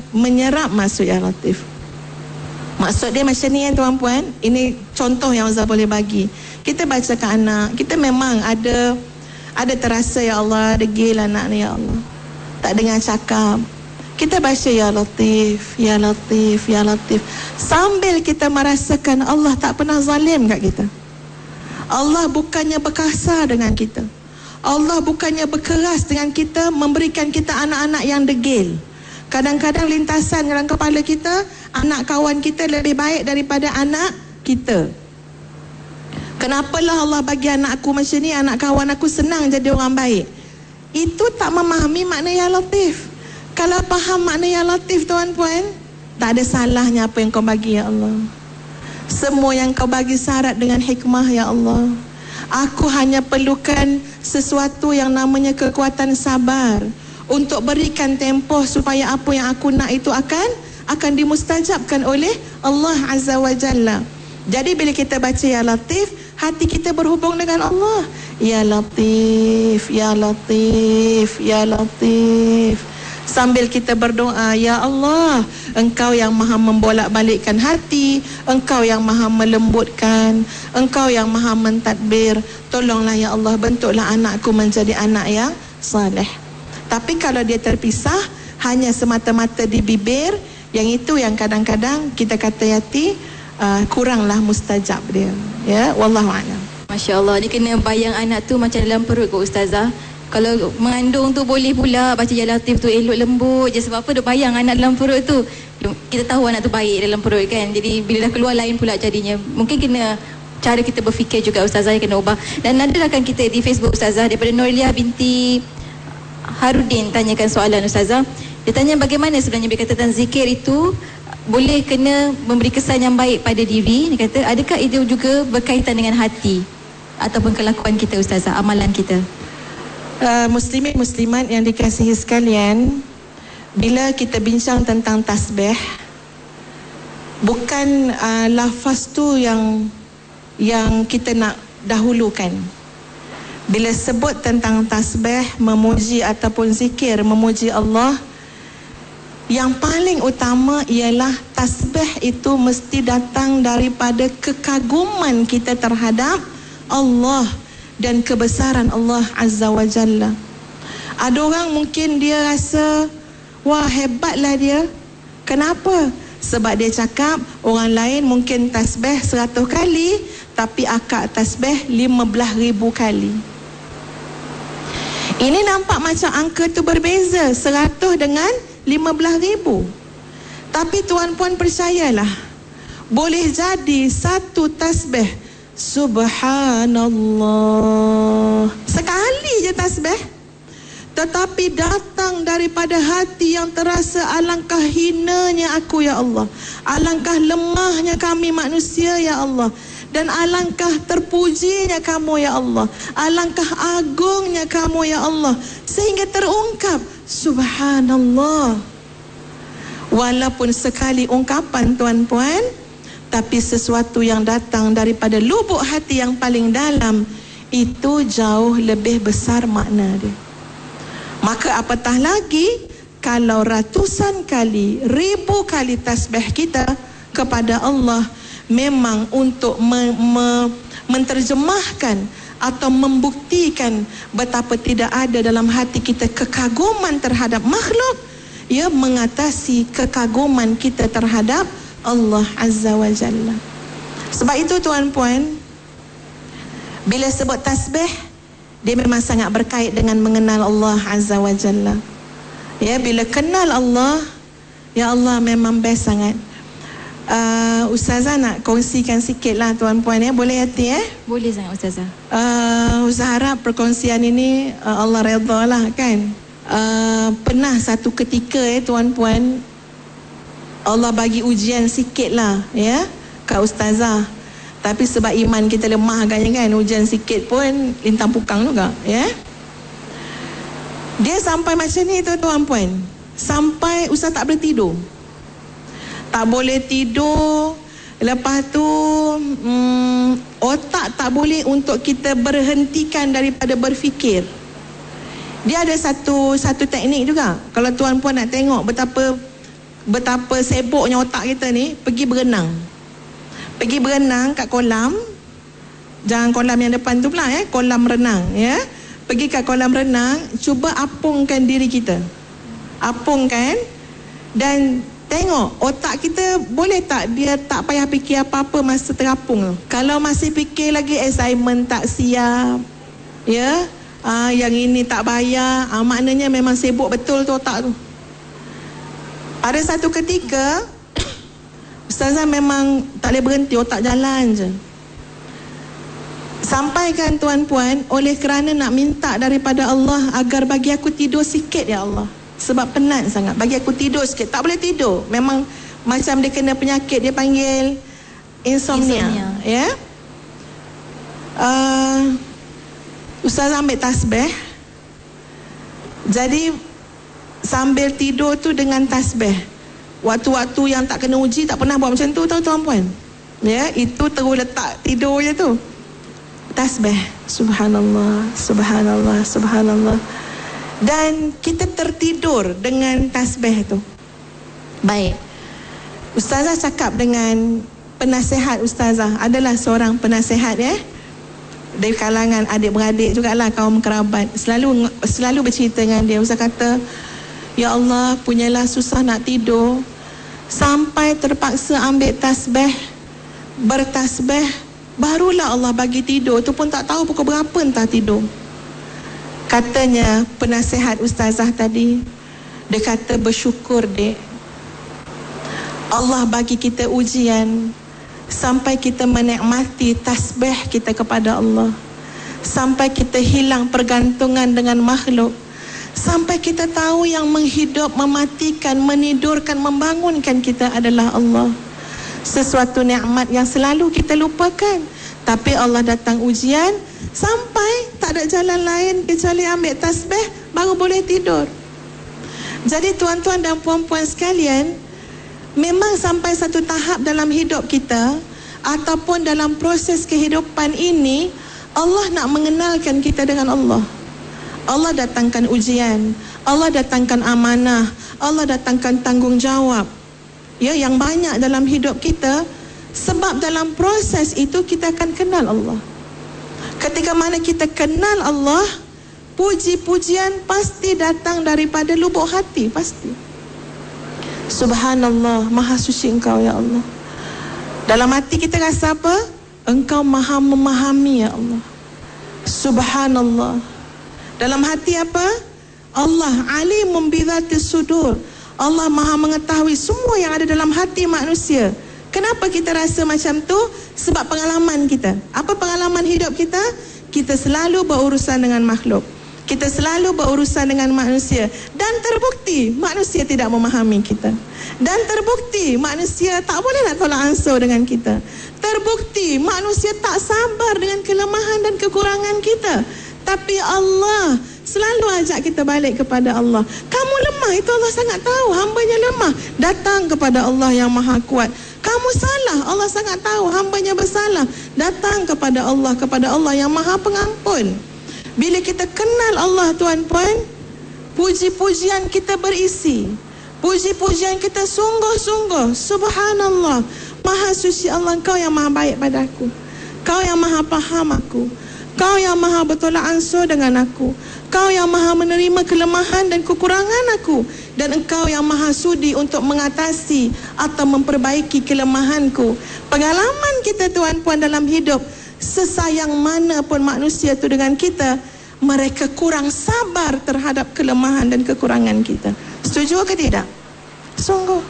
menyerap maksud Ya Latif. Maksud dia macam ni tuan-puan. Ini contoh yang Ustaz boleh bagi. Kita baca ke anak, kita memang ada terasa ya Allah, degil anak ni ya Allah, tak dengar cakap. Kita baca Ya Latif, Ya Latif, Ya Latif, sambil kita merasakan Allah tak pernah zalim kat kita. Allah bukannya berkasar dengan kita. Allah bukannya berkeras dengan kita, memberikan kita anak-anak yang degil. Kadang-kadang lintasan dalam kepala kita, anak kawan kita lebih baik daripada anak kita. Kenapalah Allah bagi anak aku macam ni, anak kawan aku senang jadi orang baik. Itu tak memahami makna Ya Latif. Kalau faham makna Ya Latif tuan-puan, tak ada salahnya apa yang kau bagi ya Allah. Semua yang kau bagi syarat dengan hikmah ya Allah. Aku hanya perlukan sesuatu yang namanya kekuatan sabar untuk berikan tempoh supaya apa yang aku nak itu akan dimustajabkan oleh Allah Azza wa Jalla. Jadi bila kita baca Ya Latif, hati kita berhubung dengan Allah. Ya Latif, Ya Latif, Ya Latif. Sambil kita berdoa, Ya Allah, Engkau yang maha membolak-balikkan hati, Engkau yang maha melembutkan, Engkau yang maha mentadbir. Tolonglah ya Allah, bentuklah anakku menjadi anak yang saleh. Tapi kalau dia terpisah hanya semata-mata di bibir, yang itu yang kadang-kadang kita kata hati kuranglah mustajab dia. Ya, wallahu a'lam. Masya-Allah, dia kena bayang anak tu macam dalam perut kot Ustazah. Kalau mengandung tu boleh pula baca Ya Latif tu elok lembut je. Sebab apa, dia bayang anak dalam perut tu. Kita tahu anak tu baik dalam perut kan. Jadi bila dah keluar lain pula jadinya. Mungkin kena cara kita berfikir juga Ustazah yang kena ubah. Dan ada rakan kita di Facebook Ustazah daripada Nurliah binti Harudin tanyakan soalan Ustazah. Dia tanya bagaimana sebenarnya bila kata tentang zikir itu boleh kena memberi kesan yang baik pada diri. Dia kata adakah itu juga berkaitan dengan hati ataupun kelakuan kita Ustazah, amalan kita? Muslimin muslimat yang dikasihi sekalian, bila kita bincang tentang tasbih, bukan lafaz tu yang kita nak dahulukan. Bila sebut tentang tasbih, memuji ataupun zikir, memuji Allah, yang paling utama ialah tasbih itu mesti datang daripada kekaguman kita terhadap Allah dan kebesaran Allah Azza wa Jalla. Ada orang mungkin dia rasa, wah hebatlah dia. Kenapa? Sebab dia cakap orang lain mungkin tasbih 100 kali, tapi akak tasbih 15,000 kali. Ini nampak macam angka tu berbeza, 100 dengan 15,000. Tapi tuan-puan percayalah, boleh jadi satu tasbih Subhanallah sekali je tasbih, tetapi datang daripada hati yang terasa alangkah hinanya aku ya Allah, alangkah lemahnya kami manusia ya Allah, dan alangkah terpujinya kamu ya Allah, alangkah agungnya kamu ya Allah, sehingga terungkap Subhanallah. Walaupun sekali ungkapan tuan-puan, tapi sesuatu yang datang daripada lubuk hati yang paling dalam, itu jauh lebih besar makna dia. Maka apatah lagi kalau ratusan kali, 1000 kali tasbih kita kepada Allah memang untuk menterjemahkan atau membuktikan betapa tidak ada dalam hati kita kekaguman terhadap makhluk, ia mengatasi kekaguman kita terhadap Allah Azza wa Jalla. Sebab itu tuan-puan, bila sebut tasbih, dia memang sangat berkait dengan mengenal Allah Azza wa Jalla. Ya, bila kenal Allah, ya Allah memang best sangat. Ustazah nak kongsikan sikit lah tuan-puan ya, boleh hati Boleh sangat Ustazah. Ustazah harap perkongsian ini Allah redha lah kan. Pernah satu ketika tuan-puan, Allah bagi ujian sikit lah ya kat Ustazah. Tapi sebab iman kita lemah agaknya kan, hujan sikit pun lintang pukang juga, ya. Dia sampai macam ni tuan-tuan puan. Sampai ustaz tak boleh tidur. Tak boleh tidur. Lepas tu otak tak boleh untuk kita berhentikan daripada berfikir. Dia ada satu teknik juga. Kalau tuan puan nak tengok betapa sibuknya otak kita ni, pergi berenang. Pergi berenang kat kolam. Jangan kolam yang depan tu pula, ya, kolam renang, ya. Pergi kat kolam renang, cuba apungkan diri kita. Apungkan dan tengok otak kita boleh tak dia tak payah fikir apa-apa masa terapung tu. Kalau masih fikir lagi assignment tak siap, ya, yang ini tak bayar, maknanya memang sibuk betul tu otak tu. Pada satu ketika ustazah memang tak boleh berhenti, otak jalan je. Sampaikan tuan-puan, oleh kerana nak minta daripada Allah agar bagi aku tidur sikit ya Allah. Sebab penat sangat, bagi aku tidur sikit. Tak boleh tidur. Memang macam dia kena penyakit, dia panggil insomnia. Ya. Ustazah ambil tasbih. Jadi sambil tidur tu dengan tasbih. Waktu-waktu yang tak kena uji tak pernah buat macam tu tau tuan-puan. Ya, itu terus letak tidur je tu. Tasbih. Subhanallah, subhanallah, subhanallah. Dan kita tertidur dengan tasbih tu. Baik. Ustazah cakap dengan penasihat ustazah, adalah seorang penasihat, ya. Dari kalangan adik-beradik jugalah, kaum kerabat. Selalu bercerita dengan dia. Ustazah kata, ya Allah, punyalah susah nak tidur. Sampai terpaksa ambil tasbih, bertasbih, barulah Allah bagi tidur. Tu pun tak tahu pukul berapa entah tidur. Katanya penasihat ustazah tadi, dia kata bersyukur dek, Allah bagi kita ujian sampai kita menikmati tasbih kita kepada Allah, sampai kita hilang pergantungan dengan makhluk, sampai kita tahu yang menghidup, mematikan, menidurkan, membangunkan kita adalah Allah. Sesuatu nikmat yang selalu kita lupakan. Tapi Allah datang ujian sampai tak ada jalan lain kecuali ambil tasbih baru boleh tidur. Jadi tuan-tuan dan puan-puan sekalian, memang sampai satu tahap dalam hidup kita ataupun dalam proses kehidupan ini, Allah nak mengenalkan kita dengan Allah. Allah datangkan ujian, Allah datangkan amanah, Allah datangkan tanggungjawab, ya, yang banyak dalam hidup kita. Sebab dalam proses itu kita akan kenal Allah. Ketika mana kita kenal Allah, puji-pujian pasti datang daripada lubuk hati, pasti. Subhanallah, maha suci Engkau ya Allah. Dalam hati kita rasa apa? Engkau maha memahami ya Allah. Subhanallah. Dalam hati apa? Allah alimun bidzatis sudur. Allah maha mengetahui semua yang ada dalam hati manusia. Kenapa kita rasa macam tu? Sebab pengalaman kita. Apa pengalaman hidup kita? Kita selalu berurusan dengan makhluk. Kita selalu berurusan dengan manusia. Dan terbukti manusia tidak memahami kita. Dan terbukti manusia tak boleh nak tolak ansur dengan kita. Terbukti manusia tak sabar dengan kelemahan dan kekurangan kita. Tapi Allah selalu ajak kita balik kepada Allah. Kamu lemah, itu Allah sangat tahu. Hambanya lemah, datang kepada Allah yang maha kuat. Kamu salah, Allah sangat tahu. Hambanya bersalah, datang kepada Allah yang maha pengampun. Bila kita kenal Allah tuan-puan, puji-pujian kita berisi. Puji-pujian kita sungguh-sungguh. Subhanallah, maha suci Allah, Engkau yang maha baik padaku. Kau yang maha faham aku. Kau yang maha bertolak ansur dengan aku. Kau yang maha menerima kelemahan dan kekurangan aku. Dan Engkau yang maha sudi untuk mengatasi atau memperbaiki kelemahanku. Pengalaman kita tuan-puan dalam hidup, sesayang mana pun manusia itu dengan kita, mereka kurang sabar terhadap kelemahan dan kekurangan kita. Setuju ke tidak? Sungguh.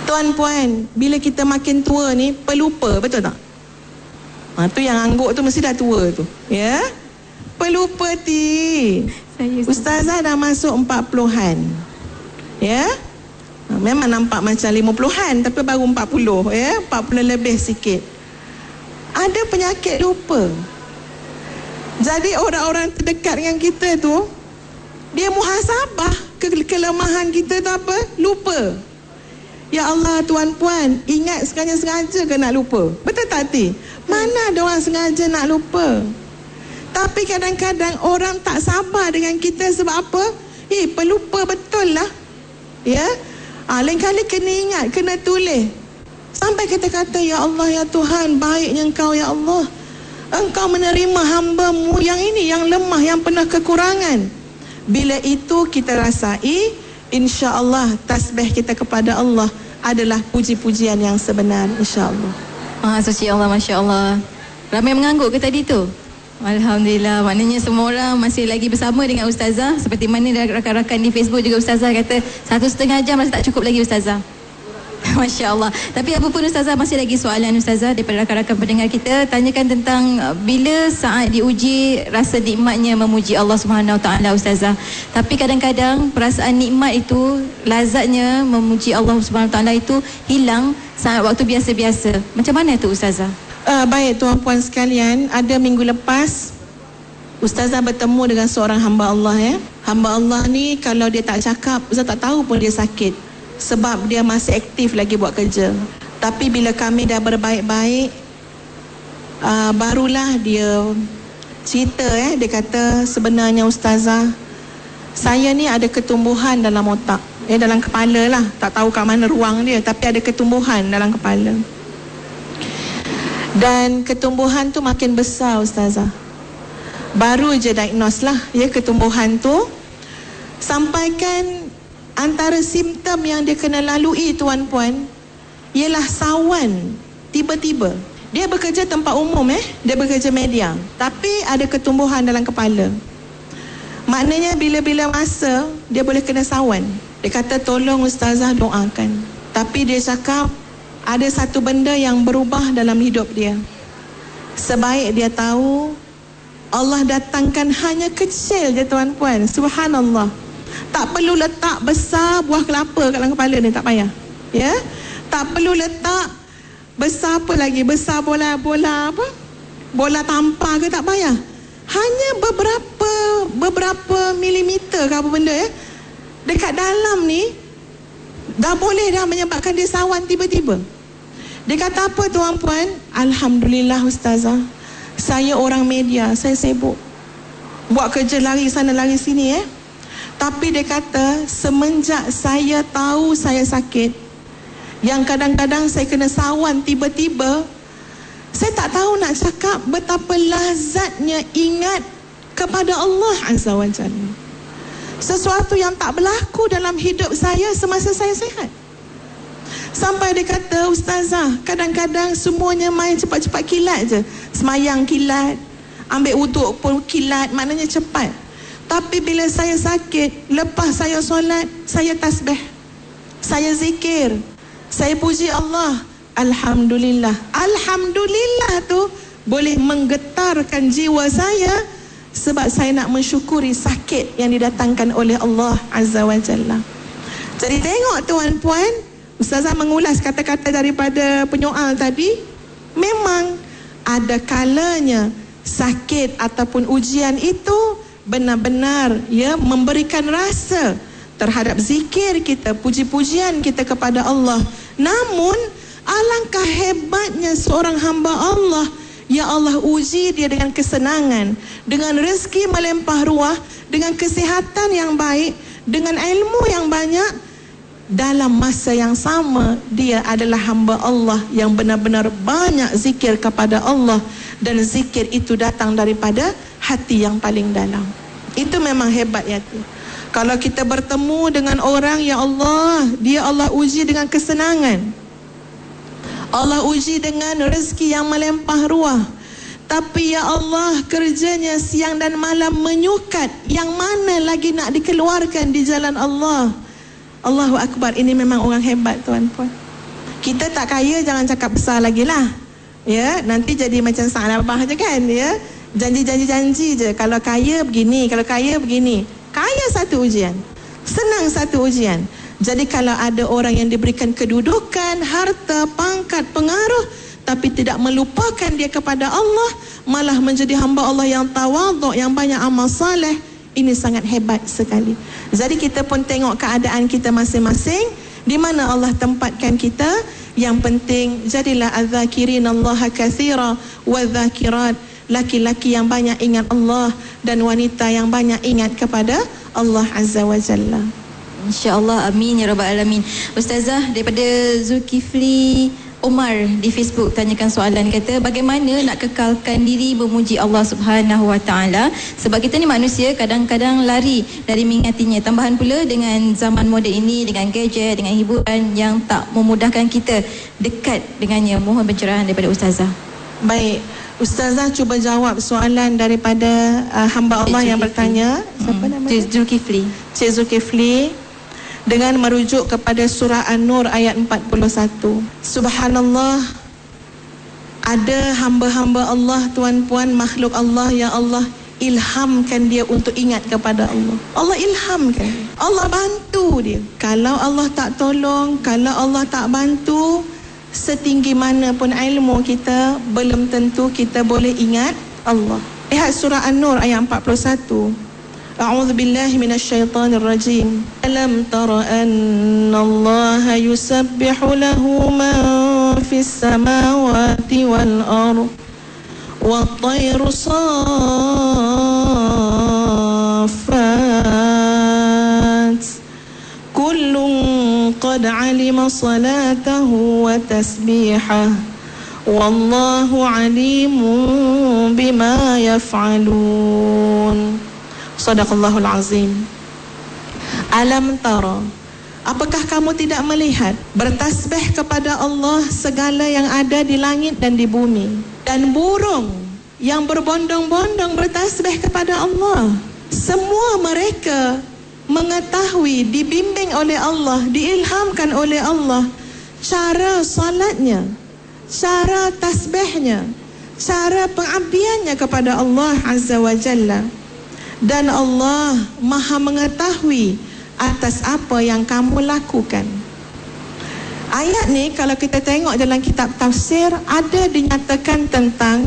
Tuan-puan, bila kita makin tua ni, pelupa, betul tak? Tu yang angguk tu mesti dah tua tu, ya? Pelupa ti. Ustazah dah masuk 40-an, ya? Memang nampak macam 50-an, tapi baru 40, ya? 40 lebih sikit. ada penyakit lupa. Jadi orang-orang terdekat dengan kita tu, dia muhasabah kelemahan kita tu apa? Lupa. Ya Allah, tuan-puan, ingat sengaja-sengaja ke nak lupa? Betul tak, Ti? Mana ada orang sengaja nak lupa? Tapi kadang-kadang orang tak sabar dengan kita sebab apa? Pelupa betul lah. Ya? Lain kali kena ingat, kena tulis. Sampai kita kata, ya Allah, ya Tuhan, baiknya Engkau, ya Allah. Engkau menerima hamba-Mu yang ini, yang lemah, yang penuh kekurangan. Bila itu kita rasai, insya-Allah tasbih kita kepada Allah adalah puji-pujian yang sebenar, insya-Allah. Suci Allah, Masya Allah. Ramai mengangguk ke tadi tu? Alhamdulillah, maknanya semua orang masih lagi bersama dengan Ustazah. Seperti mana rakan-rakan di Facebook juga Ustazah kata 1,5 jam rasa tak cukup lagi Ustazah. Masya Allah. Tapi apapun Ustazah, masih lagi soalan Ustazah daripada rakan-rakan pendengar kita. Tanyakan tentang bila saat diuji rasa nikmatnya memuji Allah Subhanahu Wa Taala Ustazah. Tapi kadang-kadang perasaan nikmat itu, lazatnya memuji Allah Subhanahu Wa Taala itu hilang saat waktu biasa-biasa. Macam mana tu Ustazah? Baik tuan-puan sekalian, ada minggu lepas Ustazah bertemu dengan seorang hamba Allah, ya. Hamba Allah ni kalau dia tak cakap, Ustazah tak tahu pun dia sakit. Sebab dia masih aktif lagi buat kerja. Tapi bila kami dah berbaik-baik, barulah dia cerita, dia kata, sebenarnya Ustazah, saya ni ada ketumbuhan dalam otak, dalam kepala lah. Tak tahu kat mana ruang dia, tapi ada ketumbuhan dalam kepala. Dan ketumbuhan tu makin besar Ustazah. Baru je diagnose lah, ketumbuhan tu. Sampaikan antara simptom yang dia kena lalui tuan-puan ialah sawan tiba-tiba. Dia bekerja tempat umum, dia bekerja media, tapi ada ketumbuhan dalam kepala. Maknanya bila-bila masa dia boleh kena sawan. Dia kata tolong Ustazah doakan. Tapi dia cakap ada satu benda yang berubah dalam hidup dia. Sebaik dia tahu, Allah datangkan hanya kecil je tuan-puan. Subhanallah. Tak perlu letak besar buah kelapa kat dalam kepala ni, tak payah. Ya? Tak perlu letak besar apa lagi, besar bola apa? Bola tampar ke, tak payah. Hanya beberapa milimeter ke apa benda, dekat dalam ni dah boleh dah menyebabkan dia sawan tiba-tiba. Dia kata apa tuan-puan? Alhamdulillah Ustazah, saya orang media, saya sibuk buat kerja lari sana lari sini, Tapi dia kata semenjak saya tahu saya sakit, yang kadang-kadang saya kena sawan tiba-tiba, saya tak tahu nak cakap betapa lazatnya ingat kepada Allah Azza wa Jalla. Sesuatu yang tak berlaku dalam hidup saya semasa saya sihat. Sampai dia kata, Ustazah, kadang-kadang semuanya main cepat-cepat kilat je. Semayang kilat, ambil wuduk pun kilat, maknanya cepat. Tapi bila saya sakit, lepas saya solat, saya tasbih, saya zikir, saya puji Allah. Alhamdulillah. Alhamdulillah tu boleh menggetarkan jiwa saya, sebab saya nak mensyukuri sakit yang didatangkan oleh Allah Azza wa Jalla. Jadi tengok tuan-puan, Ustazah mengulas kata-kata daripada penyoal tadi. Memang ada kalanya sakit ataupun ujian itu benar-benar memberikan rasa terhadap zikir kita, puji-pujian kita kepada Allah. Namun alangkah hebatnya seorang hamba Allah, ya Allah uji dia dengan kesenangan, dengan rezeki melimpah ruah, dengan kesihatan yang baik, dengan ilmu yang banyak. Dalam masa yang sama, dia adalah hamba Allah yang benar-benar banyak zikir kepada Allah, dan zikir itu datang daripada hati yang paling dalam. Itu memang hebat, ya. Kalau kita bertemu dengan orang, ya Allah, dia Allah uji dengan kesenangan, Allah uji dengan rezeki yang melimpah ruah. Tapi ya Allah, kerjanya siang dan malam menyukat, yang mana lagi nak dikeluarkan di jalan Allah. Allahu Akbar. Ini memang orang hebat tuan-puan. Kita tak kaya, jangan cakap besar lagi lah, nanti jadi macam Sa'ad Abah je kan, janji je. Kalau kaya begini, kalau kaya begini. Kaya satu ujian, senang satu ujian. Jadi kalau ada orang yang diberikan kedudukan, harta, pangkat, pengaruh, tetapi tidak melupakan dia kepada Allah, malah menjadi hamba Allah yang tawaduk, yang banyak amal saleh. Ini sangat hebat sekali. Jadi kita pun tengok keadaan kita masing-masing, di mana Allah tempatkan kita. Yang penting jadilah az-zakirin Allah katsira wa zakirat, laki-laki yang banyak ingat Allah dan wanita yang banyak ingat kepada Allah Azza wa Jalla. InsyaAllah, amin ya rabbal alamin. Ustazah daripada Zulkifli Omar di Facebook tanyakan soalan, kata bagaimana nak kekalkan diri memuji Allah Subhanahu Wa Taala, sebab kita ni manusia kadang-kadang lari dari mengingatinya, tambahan pula dengan zaman moden ini, dengan gadget, dengan hiburan yang tak memudahkan kita dekat dengannya. Mohon pencerahan daripada Ustazah. Baik, Ustazah cuba jawab soalan daripada hamba Allah yang bertanya. Siapa nama dia? Zulkifli. Cik Zulkifli, dengan merujuk kepada surah An-Nur ayat 41. Subhanallah, ada hamba-hamba Allah, tuan-puan, makhluk Allah yang Allah ilhamkan dia untuk ingat kepada Allah. Allah ilhamkan, Allah bantu dia. Kalau Allah tak tolong, kalau Allah tak bantu, setinggi mana pun ilmu kita, belum tentu kita boleh ingat Allah. Lihat surah An-Nur ayat 41. A'udzu billahi minasyaitonir rajim. Alam tara annallaha yusabbihu lahu man fis samawati wal ardh wat-tayru saffat kullun qad 'alima salatahu wa tasbihahu wallahu 'alimun bima yaf'alun. Sadaqallahul azim. Alam tara, apakah kamu tidak melihat, bertasbih kepada Allah segala yang ada di langit dan di bumi, dan burung yang berbondong-bondong bertasbih kepada Allah. Semua mereka mengetahui, dibimbing oleh Allah, diilhamkan oleh Allah cara salatnya, cara tasbihnya, cara pengabdiannya kepada Allah Azza wa Jalla. Dan Allah Maha mengetahui atas apa yang kamu lakukan. Ayat ni kalau kita tengok dalam kitab tafsir, ada dinyatakan tentang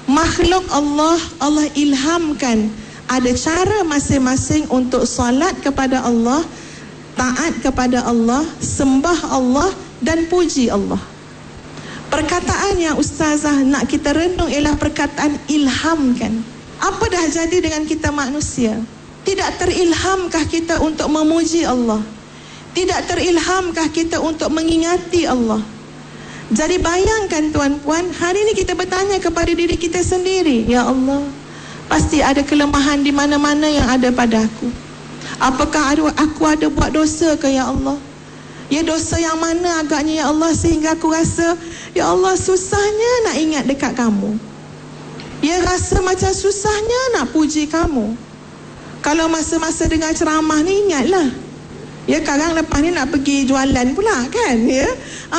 makhluk Allah, Allah ilhamkan ada cara masing-masing untuk salat kepada Allah, taat kepada Allah, sembah Allah dan puji Allah. Perkataan yang Ustazah nak kita renung ialah perkataan ilhamkan. Apa dah jadi dengan kita manusia? Tidak terilhamkah kita untuk memuji Allah? Tidak terilhamkah kita untuk mengingati Allah? Jadi bayangkan tuan-puan, hari ini kita bertanya kepada diri kita sendiri, ya Allah, pasti ada kelemahan di mana-mana yang ada pada aku. Apakah aku ada buat dosa ke ya Allah? Ya, dosa yang mana agaknya ya Allah sehingga aku rasa ya Allah susahnya nak ingat dekat kamu. Ya, rasa macam susahnya nak puji kamu. Kalau masa-masa dengar ceramah ni ingatlah. Ya, sekarang lepas ni nak pergi jualan pula kan, ya.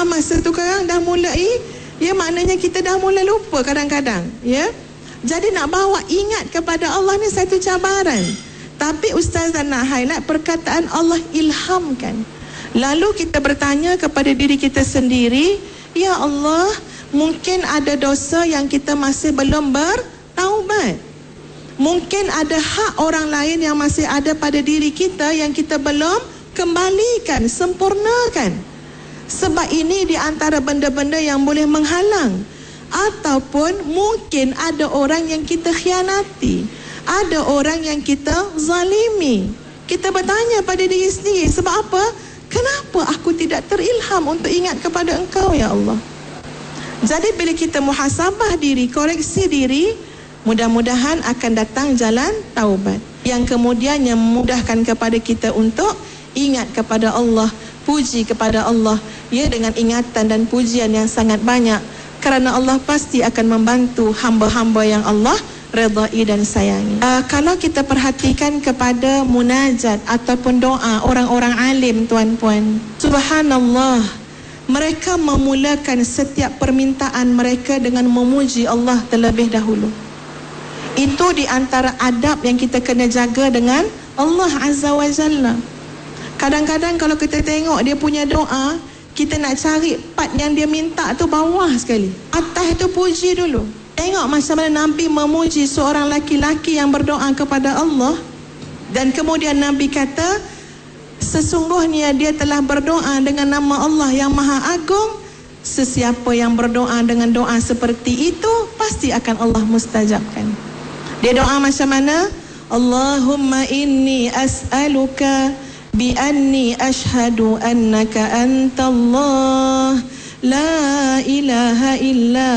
Masa tu sekarang dah mulai, ya, maknanya kita dah mula lupa kadang-kadang, ya. Jadi nak bawa ingat kepada Allah ni satu cabaran. Tapi Ustazah nak highlight perkataan Allah ilhamkan. Lalu kita bertanya kepada diri kita sendiri, ya Allah, mungkin ada dosa yang kita masih belum bertaubat. Mungkin ada hak orang lain yang masih ada pada diri kita yang kita belum kembalikan, sempurnakan. Sebab ini di antara benda-benda yang boleh menghalang. Ataupun mungkin ada orang yang kita khianati, ada orang yang kita zalimi. Kita bertanya pada diri sendiri, sebab apa? Kenapa aku tidak terilham untuk ingat kepada Engkau ya Allah? Jadi bila kita muhasabah diri, koreksi diri, mudah-mudahan akan datang jalan taubat yang kemudiannya memudahkan kepada kita untuk ingat kepada Allah, puji kepada Allah, ya, dengan ingatan dan pujian yang sangat banyak, kerana Allah pasti akan membantu hamba-hamba yang Allah redai dan sayangi. Kalau kita perhatikan kepada munajat ataupun doa orang-orang alim tuan-puan, subhanallah, mereka memulakan setiap permintaan mereka dengan memuji Allah terlebih dahulu. Itu di antara adab yang kita kena jaga dengan Allah Azza wa Jalla. Kadang-kadang kalau kita tengok dia punya doa, kita nak cari part yang dia minta tu bawah sekali. Atas tu puji dulu. Tengok macam mana Nabi memuji seorang laki-laki yang berdoa kepada Allah. Dan kemudian Nabi kata, sesungguhnya dia telah berdoa dengan nama Allah yang Maha Agung. Sesiapa yang berdoa dengan doa seperti itu, pasti akan Allah mustajabkan. Dia doa macam mana? Allahumma inni as'aluka bi anni ashhadu annaka antallah la ilaha illa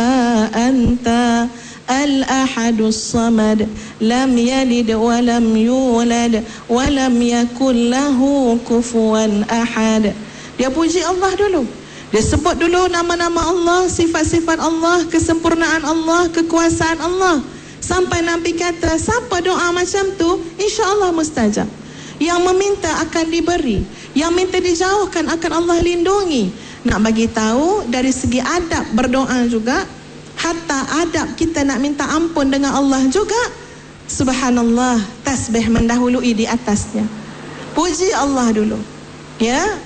anta al-ahadus samad lam yalid wa lam yulad wa lam yakul lahu kufuwan ahad. Dia puji Allah dulu. Dia sebut dulu nama-nama Allah, sifat-sifat Allah, kesempurnaan Allah, kekuasaan Allah. Sampai Nabi kata, siapa doa macam tu, insya-Allah mustajab. Yang meminta akan diberi, yang minta dijauhkan akan Allah lindungi. Nak bagi tahu dari segi adab berdoa juga, hatta adab kita nak minta ampun dengan Allah juga, subhanallah, tasbih mendahului di atasnya. Puji Allah dulu. Ya.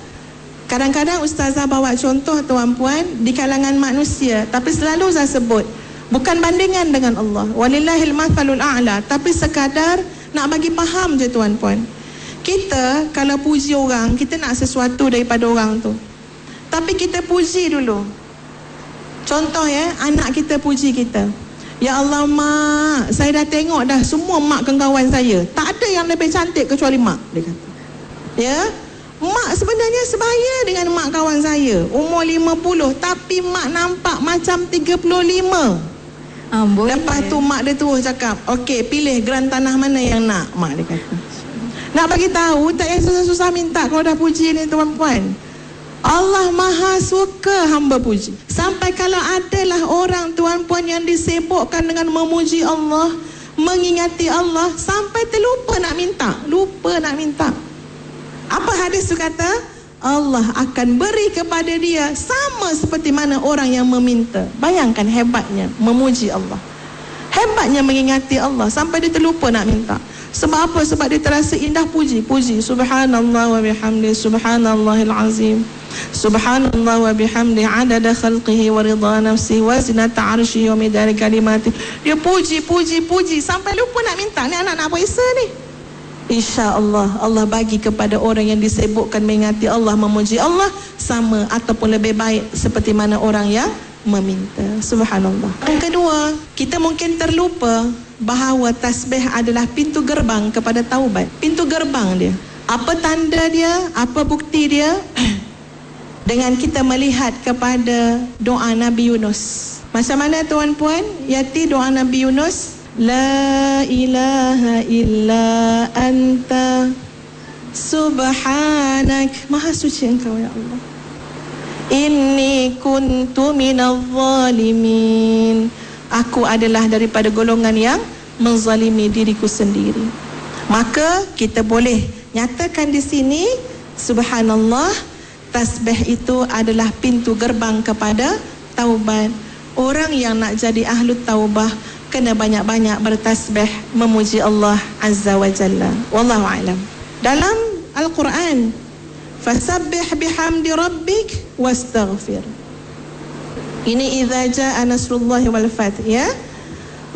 Kadang-kadang ustazah bawa contoh tuan-puan di kalangan manusia, tapi selalu saya sebut, bukan bandingan dengan Allah. Walillahil mathalul a'la, tapi sekadar nak bagi faham je tuan-puan. Kita kalau puji orang, kita nak sesuatu daripada orang tu. Tapi kita puji dulu. Contoh ya, anak kita puji kita. Ya Allah mak, saya dah tengok dah semua mak kawan saya. Tak ada yang lebih cantik kecuali mak, dia kata. Ya, mak sebenarnya sebaya dengan mak kawan saya. Umur 50, tapi mak nampak macam 35. Lepas tu mak dia terus cakap, okey, pilih geran tanah mana yang nak, mak dia kata. Nak bagi tahu, tak payah susah-susah minta kalau dah puji ni tuan-puan. Allah Maha suka hamba puji. Sampai kalau adalah orang tuan-puan yang disibukkan dengan memuji Allah, mengingati Allah, sampai terlupa nak minta. Lupa nak minta. Apa hadis tu kata? Allah akan beri kepada dia sama seperti mana orang yang meminta. Bayangkan hebatnya memuji Allah. Hebatnya mengingati Allah sampai dia terlupa nak minta. Sebab apa? Sebab dia terasa indah puji. Puji. Subhanallah wa bihamdi. Subhanallahil azim. Subhanallah wa bihamdi. Adada khalqihi wa ridha nafsi wa zinata arshihi wa midari kalimati. Dia puji. Sampai lupa nak minta. Ni anak nak puasa ni. InsyaAllah Allah bagi kepada orang yang disibukkan mengingati Allah, memuji Allah, sama ataupun lebih baik seperti mana orang yang meminta. Subhanallah. Yang kedua, kita mungkin terlupa bahawa tasbih adalah pintu gerbang kepada taubat. Pintu gerbang dia. Apa tanda dia? Apa bukti dia? Dengan kita melihat kepada doa Nabi Yunus. Macam mana tuan-puan? Yati doa Nabi Yunus. La ilaha illa anta subhanak. Maha suci engkau ya Allah. Inni kuntu minal zalimin. Aku adalah daripada golongan yang menzalimi diriku sendiri. Maka kita boleh nyatakan di sini, subhanallah, tasbih itu adalah pintu gerbang kepada taubat. Orang yang nak jadi ahlu taubah kena banyak-banyak bertasbih memuji Allah Azza wa Jalla. Wallahu a'lam. Dalam Al-Quran, fasabbih bihamdi rabbik wastaghfir. Ini idza jaa nasrullahi wal fath, ya.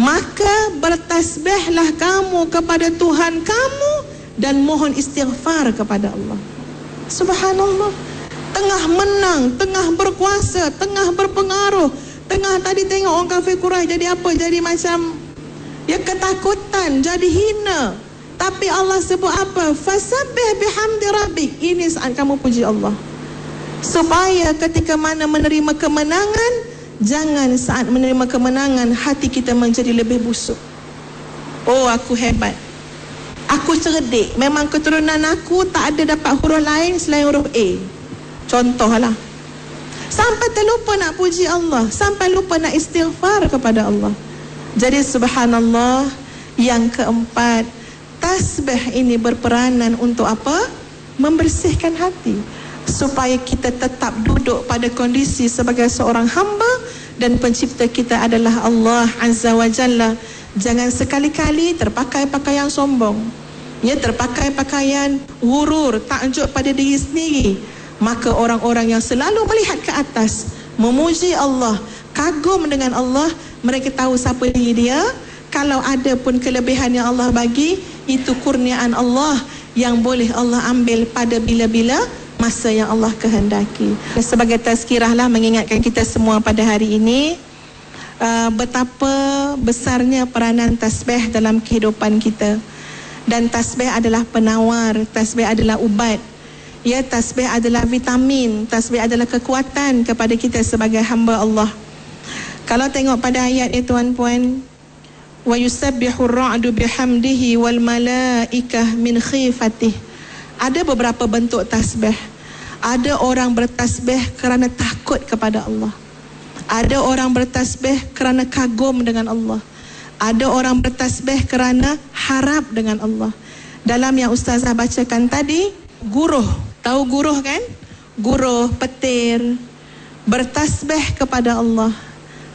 Maka bertasbihlah kamu kepada Tuhan kamu dan mohon istighfar kepada Allah. Subhanallah. Tengah menang, tengah berkuasa, tengah berpengaruh, tengah tadi tengok orang kafir Quraisy jadi apa? Jadi macam ya ketakutan, jadi hina. Tapi Allah sebut apa? Fasabbih bihamdi rabbik. Ini saat kamu puji Allah. Supaya ketika mana menerima kemenangan, jangan saat menerima kemenangan hati kita menjadi lebih busuk. Oh, aku hebat, aku cerdik, memang keturunan aku tak ada dapat huruf lain selain huruf A. Contohlah. Sampai terlupa nak puji Allah, sampai lupa nak istighfar kepada Allah. Jadi subhanallah. Yang keempat, tasbih ini berperanan untuk apa? Membersihkan hati, supaya kita tetap duduk pada kondisi sebagai seorang hamba dan pencipta kita adalah Allah Azza wa Jalla. Jangan sekali-kali terpakai pakaian sombong, ya, terpakai pakaian gurur, takjub pada diri sendiri. Maka orang-orang yang selalu melihat ke atas, memuji Allah, kagum dengan Allah, mereka tahu siapa diri dia. Kalau ada pun kelebihan yang Allah bagi, itu kurniaan Allah yang boleh Allah ambil pada bila-bila masa yang Allah kehendaki. Sebagai tazkirah lah, mengingatkan kita semua pada hari ini, betapa besarnya peranan tasbih dalam kehidupan kita. Dan tasbih adalah penawar, tasbih adalah ubat. Ya, tasbih adalah vitamin, tasbih adalah kekuatan kepada kita sebagai hamba Allah. Kalau tengok pada ayat ini tuan-puan, wa yusabbihur ra'du bihamdihi wal malaikah min khifatih. Ada beberapa bentuk tasbih. Ada orang bertasbih kerana takut kepada Allah. Ada orang bertasbih kerana kagum dengan Allah. Ada orang bertasbih kerana harap dengan Allah. Dalam yang ustazah bacakan tadi, guruh, tahu guruh kan? Guruh, petir, bertasbih kepada Allah.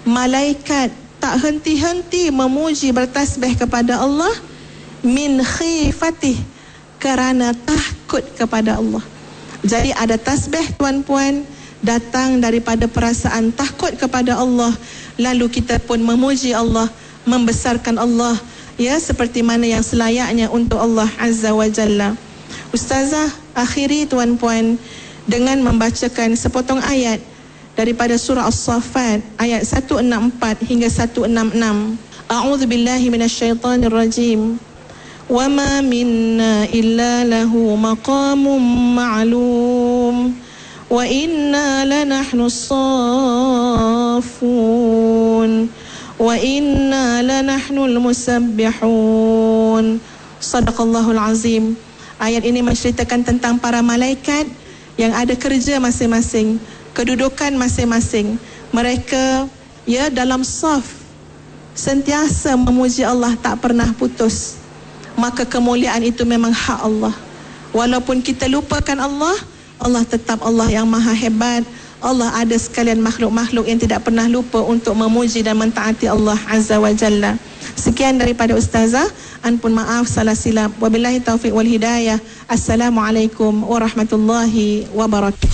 Malaikat tak henti-henti memuji, bertasbih kepada Allah. Min khifatih, kerana takut kepada Allah. Jadi ada tasbih tuan-puan datang daripada perasaan takut kepada Allah. Lalu kita pun memuji Allah, membesarkan Allah, ya, seperti mana yang selayaknya untuk Allah Azza wa Jalla. Ustazah akhiri tuan-puan dengan membacakan sepotong ayat daripada surah As-Saffat ayat 164 hingga 166. A'udzu billahi minasyaitonir rajim. Wa ma minna illa lahu maqamun ma'lum wa inna lanahnu as-saffun wa inna lanahnul musabbihun. Sadaqallahul azim. Ayat ini menceritakan tentang para malaikat yang ada kerja masing-masing, kedudukan masing-masing. Mereka, ya, dalam saf sentiasa memuji Allah, tak pernah putus. Maka kemuliaan itu memang hak Allah. Walaupun kita lupakan Allah, Allah tetap Allah yang maha hebat. Allah ada sekalian makhluk-makhluk yang tidak pernah lupa untuk memuji dan mentaati Allah Azza wa Jalla. Sekian daripada ustazah. Anpun maaf salah silap. Wabillahi taufiq wal hidayah. Assalamualaikum warahmatullahi wabarakatuh.